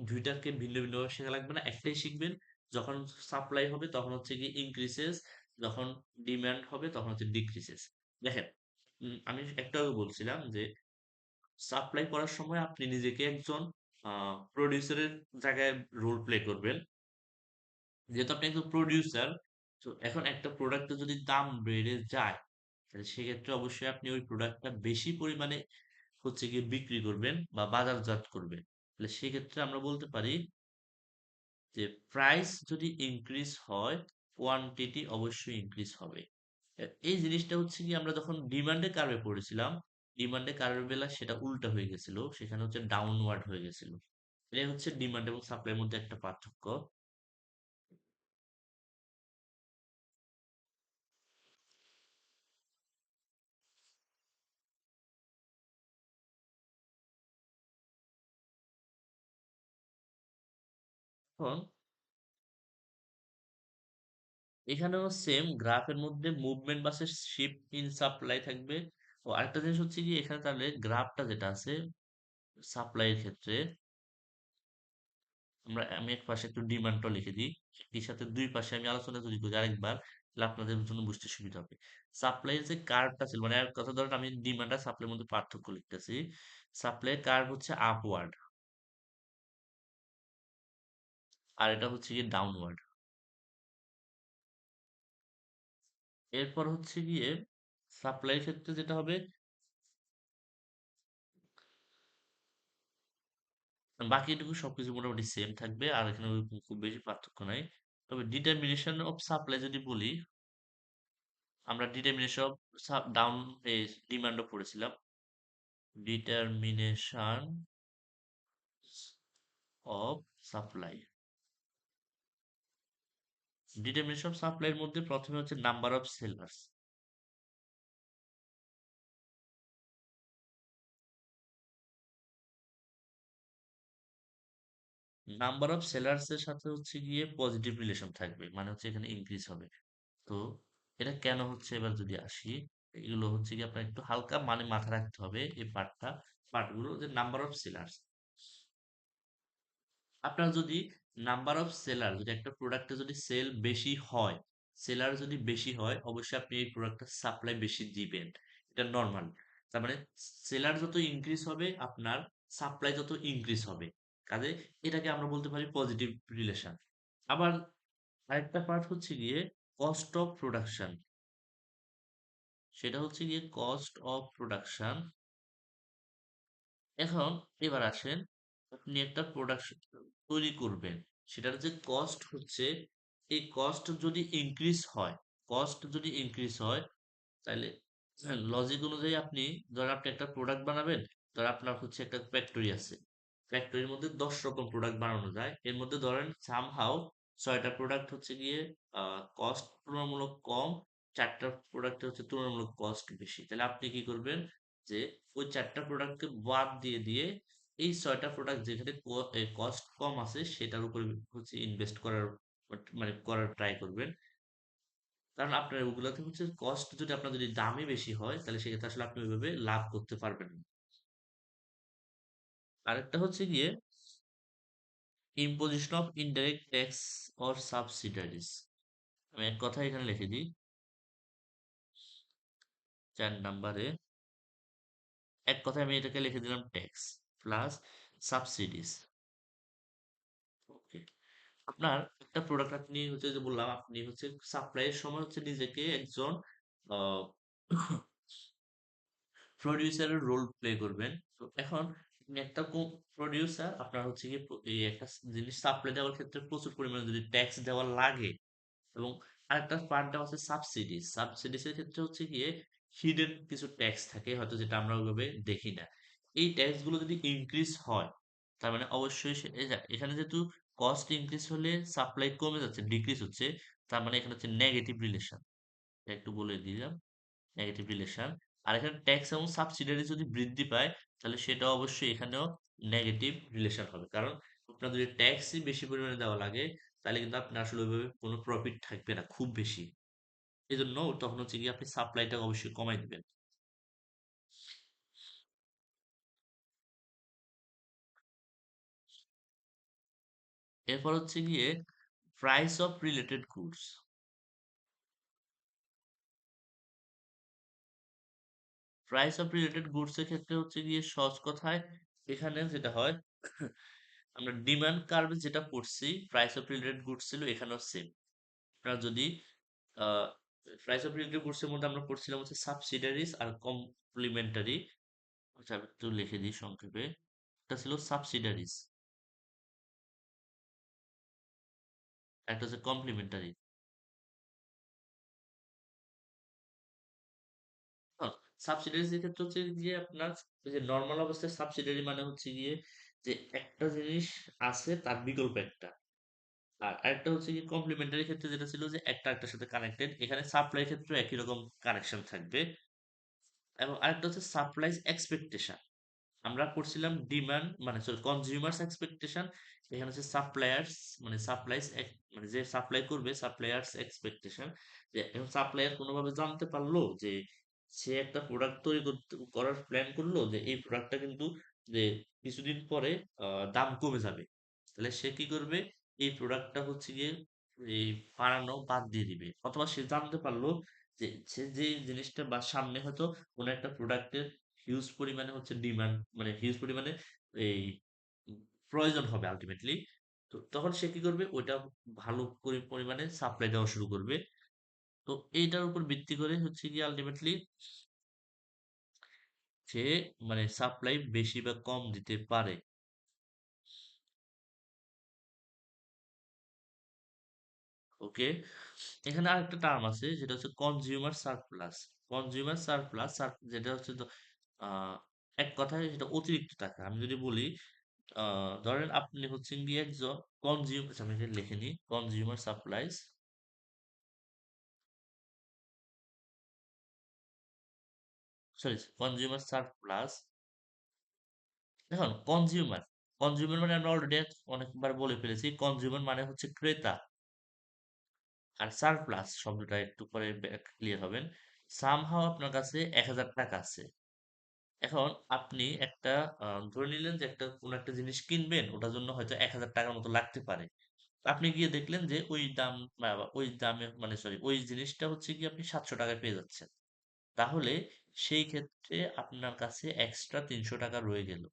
দুইটাকে ভিন্ন ভিন্ন ভাবে শেখা লাগবে না, একটাই শিখবেন। যখন সাপ্লাই হবে তখন হচ্ছে গিয়ে ইনক্রিসেস, যখন ডিমান্ড হবে তখন হচ্ছে ডিক্রিসেস। দেখেন, আমি একটু আগে বলছিলাম যে সাপ্লাই করার সময় আপনি নিজেকে একজন প্রডিউসারের জায়গায় রোল প্লে করবেন। যেহেতু আপনি একজন প্রোডিউসার, তো এখন একটা প্রোডাক্টের যদি দাম বেড়ে যায়, তাহলে সেক্ষেত্রে অবশ্যই আপনি ওই প্রোডাক্টটা বেশি পরিমাণে হচ্ছে গিয়ে বিক্রি করবেন বা বাজারজাত করবেন। তাহলে সেক্ষেত্রে আমরা বলতে পারি যে প্রাইস যদি ইনক্রিজ হয়, কোয়ান্টিটি অবশ্যই ইনক্রিজ হবে। এই জিনিসটা হচ্ছে কি আমরা যখন ডিমান্ডে কার্ভে পড়েছিলাম, ডিমান্ডে কার্ভের বেলা সেটা উল্টা হয়ে গেছিল, সেখানে হচ্ছে ডাউনওয়ার্ড হয়ে গেছিল। এটাই হচ্ছে ডিমান্ড এবং সাপ্লাইয়ের মধ্যে একটা পার্থক্য। এখন এখানেও সেম গ্রাফের মধ্যে মুভমেন্ট বাসের শিফট ইন সাপ্লাই থাকবে। ও আরেকটা জিনিস হচ্ছে কি, এখানে তাহলে গ্রাফটা যেটা আছে সাপ্লাইয়ের ক্ষেত্রে, আমি এক পাশে একটু ডিমান্ডটা লিখে দিই, একই সাথে দুই পাশে আমি আলোচনা যদি করি আরেকবার, তাহলে আপনাদের জন্য বুঝতে সুবিধা হবে। সাপ্লাইয়ের যে কার্ভটা ছিল, মানে এক কথা ধরেন আমি ডিমান্ড আর সাপ্লাইয়ের মধ্যে পার্থক্য লিখতেছি। সাপ্লাইয়ের কার্ভ হচ্ছে আপওয়ার্ড, আর এটা হচ্ছে গিয়ে ডাউনওয়ার্ড। এরপর হচ্ছে গিয়ে সাপ্লাইয়ের ক্ষেত্রে যেটা হবে, বাকিটুকু সবকিছু মোটামুটি সেম থাকবে, আর এখানে ওরকম খুব বেশি পার্থক্য নাই। তবে ডিটারমিনেশন অফ সাপ্লাই যদি বলি, আমরা ডিটারমিনেশন অফ ডাউন ডিমান্ডও পড়েছিলাম। Determination of supply, determination of সাপ্লাইয়ের মধ্যে প্রথমে হচ্ছে number of sellers. Number of sellers এর সাথে হচ্ছে গিয়ে পজিটিভ রিলেশন থাকবে, মানে হচ্ছে এখানে ইনক্রিজ হবে। তো এটা কেন হচ্ছে এবার যদি আসি, এগুলো হচ্ছে কি আপনার একটু হালকা মানে মাথায় রাখতে হবে এই পার্টগুলো, যে নাম্বার অফ সেলার্স। আপনার যদি নাম্বার অফ সেলার, যদি একটা প্রোডাক্টে যদি সেল বেশি হয়, সেলার যদি বেশি হয়, অবশ্যই আপনি এই প্রোডাক্টটা সাপ্লাই বেশি দিবেন। এটা নর্মাল। তার মানে সেলার যত ইনক্রিজ হবে, আপনার সাপ্লাই তত ইনক্রিজ হবে। কাজে এটাকে আমরা বলতে পারি পজিটিভ রিলেশন। আবার আরেকটা পার্ট হচ্ছে গিয়ে কস্ট অফ প্রোডাকশন। সেটা হচ্ছে গিয়ে কস্ট অফ প্রোডাকশন। এখন এবার আসেন, আপনি একটা প্রোডাক্ট তৈরি করবেন, সেটার যে কস্ট হচ্ছে, এই কস্ট যদি ইনক্রিজ হয়, কস্ট যদি ইনক্রিজ হয়, তাহলে লজিক অনুযায়ী আপনি, ধরেন আপনি একটা প্রোডাক্ট বানাবেন, ধর আপনার হচ্ছে একটা ফ্যাক্টরি আছে, ফ্যাক্টরির মধ্যে 10 রকম প্রোডাক্ট বানানো যায়, এর মধ্যে ধরেন সামহাও 6টা প্রোডাক্ট হচ্ছে গিয়ে কস্ট তুলনামূলক কম, 4টা প্রোডাক্ট হচ্ছে তুলনামূলক কস্ট বেশি। তাহলে আপনি কি করবেন, যে ওই 4টা প্রোডাক্টকে বাদ দিয়ে দিয়ে এই 6টা প্রোডাক্ট যেখানে কস্ট কম আছে সেটার উপরে হচ্ছে ইনভেস্ট করার, মানে করার ট্রাই করবেন। কারণ আপনার ওগুলাতে হচ্ছে কস্ট, যদি আপনার যদি দামই বেশি হয়, তাহলে সেক্ষেত্রে আসলে আপনি ওইভাবে লাভ করতে পারবেন না। আরেকটা হচ্ছে গিয়ে imposition of indirect tax or সাবসিডারিজ। আমি এক কথা এখানে লিখে দিই। 4 নাম্বারে এক কথায় আমি এটাকে লিখে দিলাম ট্যাক্স প্লাস সাবসিডিজ। ওকে। আপনার একটা প্রোডাক্ট আপনি হচ্ছে যে বললাম আপনি হচ্ছে সাপ্লাই এর সময় হচ্ছে নিজেকে একজন আহ প্রোডিউসারের রোল প্লে করবেন। তো এখন আপনি একটা প্রোডিউসার আপনার হচ্ছে গিয়ে এই একটা জিনিস সাপ্লাই দেওয়ার ক্ষেত্রে প্রচুর পরিমাণে যদি ট্যাক্স দেওয়া লাগে, এবং আরেকটা পার্ট দেওয়া আছে সাবসিডিজ। সাবসিডিজ এর ক্ষেত্রে হচ্ছে গিয়ে হিডেন কিছু ট্যাক্স থাকে হয়তো যেটা আমরা ওইভাবে দেখি না। এই ট্যাক্স গুলো যদি ইনক্রিজ হয়, তার মানে অবশ্যই এই এখানে যেহেতু কস্ট ইনক্রিজ হলে সাপ্লাই কমে যাচ্ছে, ডিক্রিজ হচ্ছে, তার মানে এখানে হচ্ছে নেগেটিভ রিলেশন। একটু বলে দিলাম, নেগেটিভ রিলেশন। আর এখানে ট্যাক্স এবং সাবসিডিয়ারি যদি বৃদ্ধি পায়, তাহলে সেটা অবশ্যই এখানেও নেগেটিভ রিলেশন হবে। কারণ আপনার যদি ট্যাক্সই বেশি পরিমাণে দেওয়া লাগে, তাহলে কিন্তু আপনার আসলে ওইভাবে কোনো প্রফিট থাকবে না খুব বেশি। এই জন্য তখন হচ্ছে গিয়ে আপনি সাপ্লাইটা অবশ্যই কমাই দিবেন। এরপর হচ্ছে গিয়ে price of related goods. Price of related goods এর ক্ষেত্রে হচ্ছে গিয়ে সহজ কথায় এখানে যেটা হয়, আমরা ডিমান্ড কার্ভে যেটা পড়ছি প্রাইস অফ রিলেটেড গুডস ছিল, এখানেও সেম। আপনারা যদি প্রাইস অফ রিলেটেড গুডস এর মধ্যে আমরা পড়ছিলাম হচ্ছে সাবসিডারিজ আর কমপ্লিমেন্টারি। আচ্ছা আমি একটু লিখে দিই সংক্ষেপে। একটা ছিল সাবসিডারিজ, একটা হচ্ছে কমপ্লিমেন্টারি। সাবসিডারিজ এর ক্ষেত্রে হচ্ছে গিয়ে আপনার ওই যে নর্মাল অবস্থায় সাবসিডারি মানে হচ্ছে গিয়ে যে একটা জিনিস আছে তার বিকল্প একটা। আর আরেকটা হচ্ছে কি কমপ্লিমেন্টারি ক্ষেত্রে যেটা ছিল যে একটা একটার সাথে কানেক্টেড, এখানে সাপ্লাই ক্ষেত্রে একই রকম কানেকশন থাকবে। এবং আরেকটা হচ্ছে সাপ্লাইজ এক্সপেকটেশন। আমরা করছিলাম ডিমান্ড মানে সরি কনজিউমার্স এক্সপেকটেশন, এখানে হচ্ছে সাপ্লায়ার্স মানে সাপ্লাইজ মানে যে সাপ্লাই করবে সাপ্লায়ার্স এক্সপেকটেশন। যে এখন সাপ্লায়ার কোনোভাবে জানতে পারলো যে সে একটা প্রোডাক্ট তৈরি করার প্ল্যান করলো যে এই প্রোডাক্টটা কিন্তু যে কিছুদিন পরে দাম কমে যাবে, তাহলে সে কি করবে, এই প্রোডাক্টটা হচ্ছে গিয়ে এই বানানো বাদ দিয়ে দিবে। অথবা সে জানতে পারলো যে সে যে জিনিসটা বা সামনে হয়তো কোনো একটা প্রোডাক্টের হিউজ পরিমাণে হচ্ছে ডিমান্ড মানে হিউজ পরিমাণে এই উম প্রয়োজন হবে আল্টিমেটলি। তো তখন সে কি করবে, ওইটা ভালো করে পরিমাণে সাপ্লাই দেওয়া শুরু করবে। তো এইটার উপর ভিত্তি করে হচ্ছে গিয়ে আল্টিমেটলি সে মানে সাপ্লাই বেশি বা কম দিতে পারে। ওকে। এখানে আরেকটা টার্ম আছে যেটা হচ্ছে কনজিউমার সারপ্লাস। কনজিউমার সারপ্লাস যেটা হচ্ছে আহ এক কথায় সেটা অতিরিক্ত টাকা। আমি যদি বলি ধরেন আপনি হচ্ছেন গিয়ে একজন আমি এখানে লিখে নিই consumer supplies, sorry consumer surplus. দেখুন কনজিউমার, কনজিউমার মানে আমরা অলরেডি অনেকবার বলে ফেলেছি, কনজিউমার মানে হচ্ছে ক্রেতা। আর সারপ্লাস শব্দটা একটু পরে ক্লিয়ার হবেন। সামহাও আপনার কাছে 1,000 টাকা আছে। এখন আপনি একটা ধরে নিলেন যে একটা কোনো একটা জিনিস কিনবেন, ওটার জন্য হয়তো 1,000 টাকার মতো লাগতে পারে। আপনি গিয়ে দেখলেন যে ওই দাম ওই দামে মানে সরি ওই জিনিসটা হচ্ছে কি আপনি 700 টাকায় পেয়ে যাচ্ছেন। তাহলে সেই ক্ষেত্রে আপনার কাছে এক্সট্রা 300 টাকা রয়ে গেল।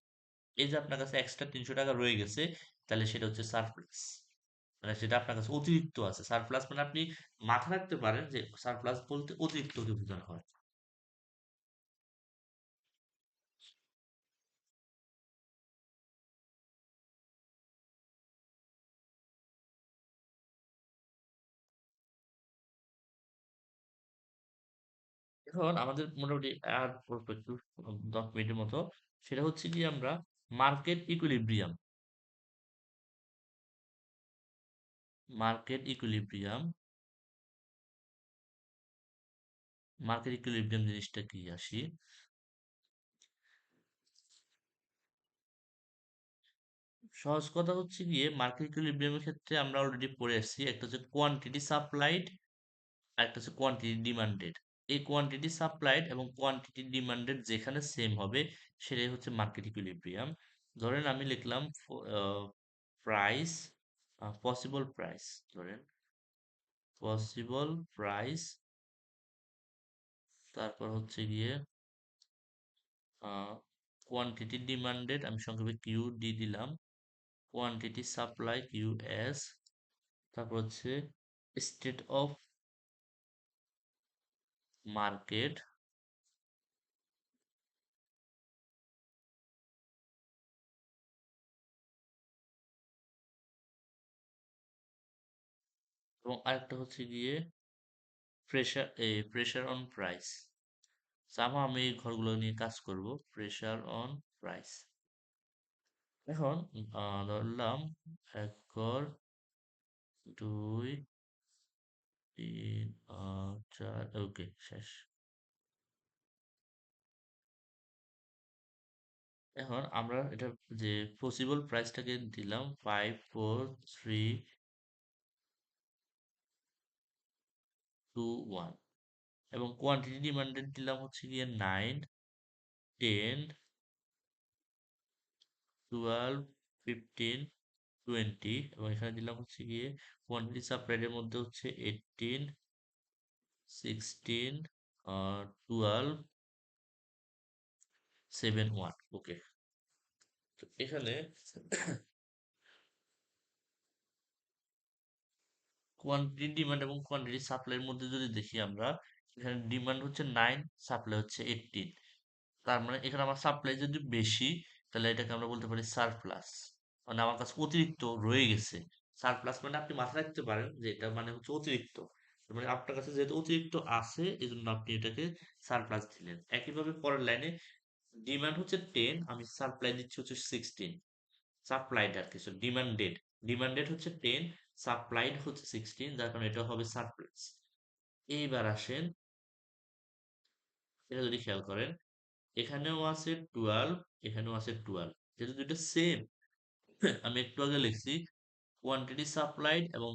এই যে আপনার কাছে এক্সট্রা 300 টাকা রয়ে গেছে, তাহলে সেটা হচ্ছে সারপ্লাস। মানে সেটা আপনার কাছে অতিরিক্ত আছে। সারপ্লাস মানে আপনি মাথা রাখতে পারেন যে সারপ্লাস বলতে অতিরিক্তকে বোঝানো হয়। এখন আমাদের মোটামুটি আর অল্প একটু 10 মিনিটের মতো, সেটা হচ্ছে কি আমরা market equilibrium. Market equilibrium, market equilibrium জিনিসটা কি আসি। সহজ কথা হচ্ছে গিয়ে মার্কেট ইকুইলিব্রিয়ামের ক্ষেত্রে আমরা অলরেডি পড়ে আসছি, একটা হচ্ছে কোয়ান্টিটি সাপ্লাইড আর একটা হচ্ছে কোয়ান্টিটি ডিমান্ডেড। এই কোয়ান্টিটি সাপ্লাইড এবং কোয়ান্টিটি ডিমান্ডেড যেখানে সেম হবে সেটাই হচ্ছে মার্কেট ইকুইলিব্রিয়াম। ধরেন আমি লিখলাম প্রাইস, পসিবল প্রাইস ধরেন, পসিবল প্রাইস, তারপর হচ্ছে গিয়ে কোয়ান্টিটি ডিমান্ডেড, আমি সংক্ষেপে কিউ ডি দিলাম, কোয়ান্টিটি সাপ্লাই কিউ এস, তারপর হচ্ছে স্টেট অফ মার্কেট, এবং আরেকটা হচ্ছে গিয়ে প্রেশার অন প্রাইস। আমি এই ঘরগুলো নিয়ে কাজ করব, প্রেশার অন প্রাইস। এখন ধরলাম এক ঘর, দুই, তিন, চার, ওকে শেষ। এখন আমরা এটা যে পসিবল প্রাইসটাকে দিলাম 5 4 3 2 1, এবং কোয়ান্টিটি ডিমান্ডেড দিলাম হচ্ছে গিয়ে 9 10 12 15 20, এবং এখানে দিলাম হচ্ছে গিয়ে কোয়ান্টিটি সাপ্লাইয়ের মধ্যে হচ্ছে 18 16 12 7 1, ওকে। তো এখানে কোয়ান্টিটি ডিমান্ড এবং কোয়ান্টিটি সাপ্লাইয়ের মধ্যে যদি দেখি আমরা, এখানে ডিমান্ড হচ্ছে 9, সাপ্লাই হচ্ছে 18। তার মানে এখানে আমার সাপ্লাই যদি বেশি, তাহলে এটাকে আমরা বলতে পারি সারপ্লাস, মানে আমার কাছে অতিরিক্ত রয়ে গেছে। সারপ্লাস মানে আপনি মাথায় রাখতে পারেন যে এটা মানে হচ্ছে অতিরিক্ত, তার মানে আপনার কাছে যেহেতু অতিরিক্ত আছে এই জন্য আপনি এটাকে সারপ্লাস দিলেন। একইভাবে পরের লাইনে ডিমান্ড হচ্ছে 10, আমি সাপ্লাই দিচ্ছি হচ্ছে 16, সাপ্লাইড আর কিছু ডিমান্ডেড, ডিমান্ডেড হচ্ছে 10, সাপ্লাইড হচ্ছে 16, যার কারণে এটা হবে সারপ্লাস। এইবার আসেন, এটা যদি খেয়াল করেন, এখানেও আছে 12, এখানেও আছে 12, যেহেতু দুটো সেম, আমি একটু আগে লিখছি কোয়ান্টিটি সাপ্লাইড এবং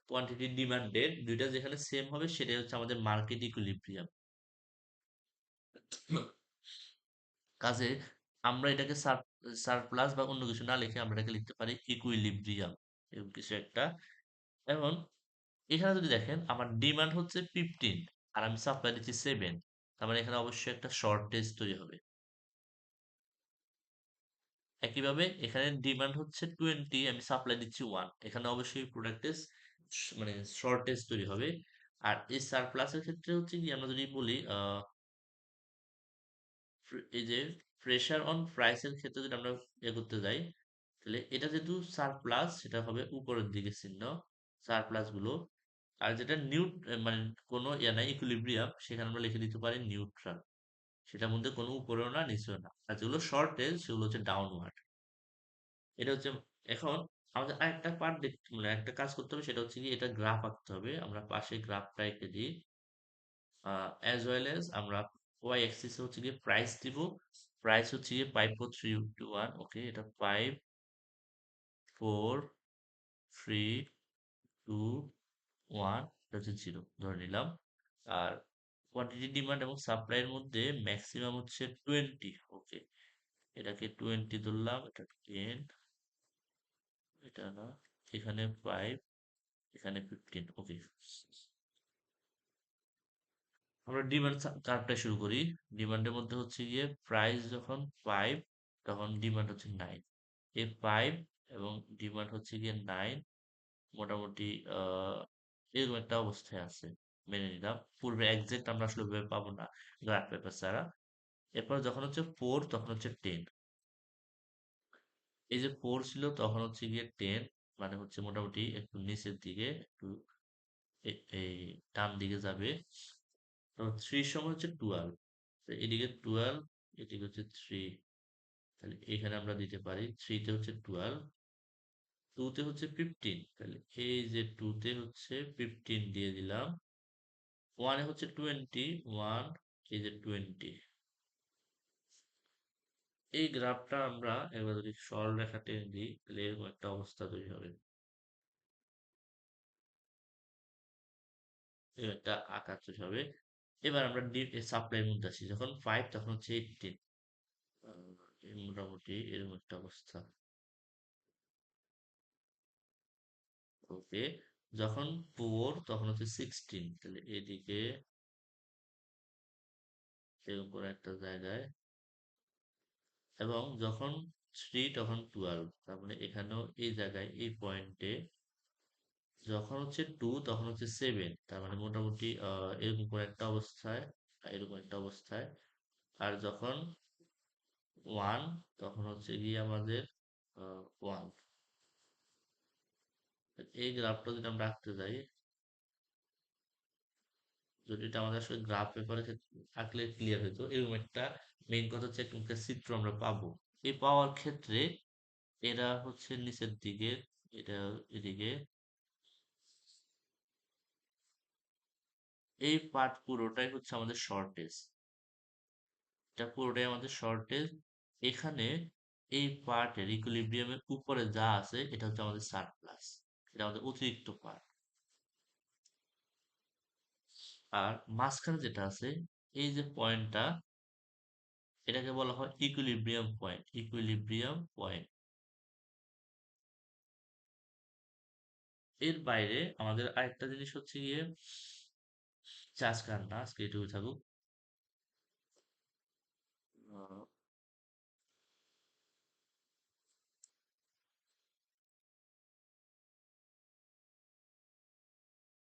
কোয়ান্টিটি ডিমান্ডেড, দুইটা যেখানে সেম হবে সেটাই হচ্ছে আমাদের মার্কেট ইকুইলিব্রিয়াম। কাজে আমরা এটাকে সারপ্লাস বা অন্য কিছু না লিখে আমরা এটাকে লিখতে পারি ইকুইলিব্রিয়াম, এরকম কিছু একটা। এখন এখানে যদি দেখেন আমার ডিমান্ড হচ্ছে 15 আর আমি সাপ্লাই দিচ্ছি 7, তার মানে এখানে অবশ্যই একটা শর্টেজ তৈরি হবে। একইভাবে এখানে ডিমান্ড হচ্ছে 20, আমি সাপ্লাই দিচ্ছি 1, এখানে অবশ্যই প্রোডাক্টের মানে শর্টেজ তৈরি হবে। আর এই সারপ্লাসের ক্ষেত্রে হচ্ছে কি, আমরা যদি বলি এই যে প্রেসার অন প্রাইসের ক্ষেত্রে যদি আমরা করতে যাই, তাহলে এটা যেহেতু সারপ্লাস সেটা হবে উপরের দিকে চিহ্ন, সারপ্লাস গুলো। আর যেটা মানে কোনো ইয়া নাই ইকুইলিব্রিয়াম, সেখানে আমরা লিখে দিতে পারি নিউট্রাল, সেটার মধ্যে কোনো উপরেও না নিচেও না। আর যেগুলো শর্টেজ সেগুলো হচ্ছে ডাউনওয়ার্ড। এটা হচ্ছে, এখন আমাদের আরেকটা পার্ট দেখতে মানে একটা কাজ করতে হবে, সেটা হচ্ছে কি এটা গ্রাফ আঁকতে হবে। আমরা পাশে গ্রাফটা এঁকে দিই, অ্যাজ ওয়েল এজ আমরা ওয়াই অ্যাক্সিসে হচ্ছে গিয়ে প্রাইস দিব। প্রাইস হচ্ছে গিয়ে 5 4 3 2 1, ওকে, এটা 5 4 3 2 1, এটা হচ্ছে 0 ধরে নিলাম। আর কোয়ান্টিটি ডিমান্ড এবং সাপ্লাইয়ের মধ্যে ম্যাক্সিমাম হচ্ছে 20, ওকে, এটাকে 20 ধরলাম, এটা 10, এটা না, এখানে 5, এখানে 15, ওকে। আমরা ডিমান্ড কার্ভটা শুরু করি। ডিমান্ডের মধ্যে হচ্ছে গিয়ে প্রাইস যখন 5, তখন ডিমান্ড হচ্ছে 9, এই 5 এবং ডিমান্ড হচ্ছে গিয়ে 9, মোটামুটি এরকম একটা অবস্থায় আছে, মেনে নিলাম। পূর্বে এক্সাক্ট আমরা আসলে ভেবে পাবো না গ্রাফ পেপার ছাড়া। এরপর যখন হচ্ছে 4, তখন হচ্ছে 10, এই যে 4 ছিল তখন হচ্ছে গিয়ে 10, মানে হচ্ছে মোটামুটি একটু নিচের দিকে, একটু এই ডান দিকে যাবে। তো 3 সময় হচ্ছে 12, তো এদিকে 12, এদিকে হচ্ছে 3, তাহলে এখানে আমরা দিতে পারি 3 তে হচ্ছে 12, 2 তে হচ্ছে 15, তাহলে এই যে 2 তে হচ্ছে 15 দিয়ে দিলাম, 1 এ হচ্ছে 20, 1, এই যে 20। এই গ্রাফটা আমরা এবার যদি সরলরেখা টেনে দিই, তাহলে এরকম একটা অবস্থা তৈরি হবে, এরকম একটা আকার তৈরি হবে। এবার আমরা সাপ্লাইয়ের মধ্যে আসি, যখন 5 তখন হচ্ছে 18, এই মোটামুটি এরকম একটা অবস্থা, ওকে। যখন 4 তখন হচ্ছে 16, তাহলে এদিকে এর উপর একটা জায়গায়, এবং যখন 3 তখন 12, তার মানে এখানেও এই জায়গায় এই পয়েন্টে, যখন হচ্ছে 2 তখন হচ্ছে 7, তার মানে মোটামুটি এরকম করে একটা অবস্থায়, এরকম একটা অবস্থায়। আর যখন 1 তখন হচ্ছে গিয়ে আমাদের 1। এই গ্রাফটা যদি আমরা আঁকতে যাই, যদি এটা আমাদের আসলে গ্রাফ পেপারে আঁকলে ক্লিয়ার হতো, এরকম একটা মেইন কথা হচ্ছে এরকম একটা চিত্র আমরা পাবো। এই পাওয়ার ক্ষেত্রে এরা হচ্ছে নিচের দিকে, এটা এদিকে, এই পার্ট পুরোটাই হচ্ছে আমাদের শর্টেজ, এটা পুরোটাই আমাদের শর্টেজ। এখানে এই পার্টের ইকুইলিব্রিয়ামের উপরে যা আছে এটা হচ্ছে আমাদের সারপ্লাস, এটা আমাদের অতিরিক্ত পার্ট। আর মাঝখানে যেটা আছে, এই যে পয়েন্টটা, এটাকে বলা হয় ইকুইলিব্রিয়াম পয়েন্ট, ইকুইলিব্রিয়াম পয়েন্ট। এর বাইরে আমাদের আরেকটা জিনিস হচ্ছে গিয়ে, আজকে আর না, আজকে এটুকু থাকুক।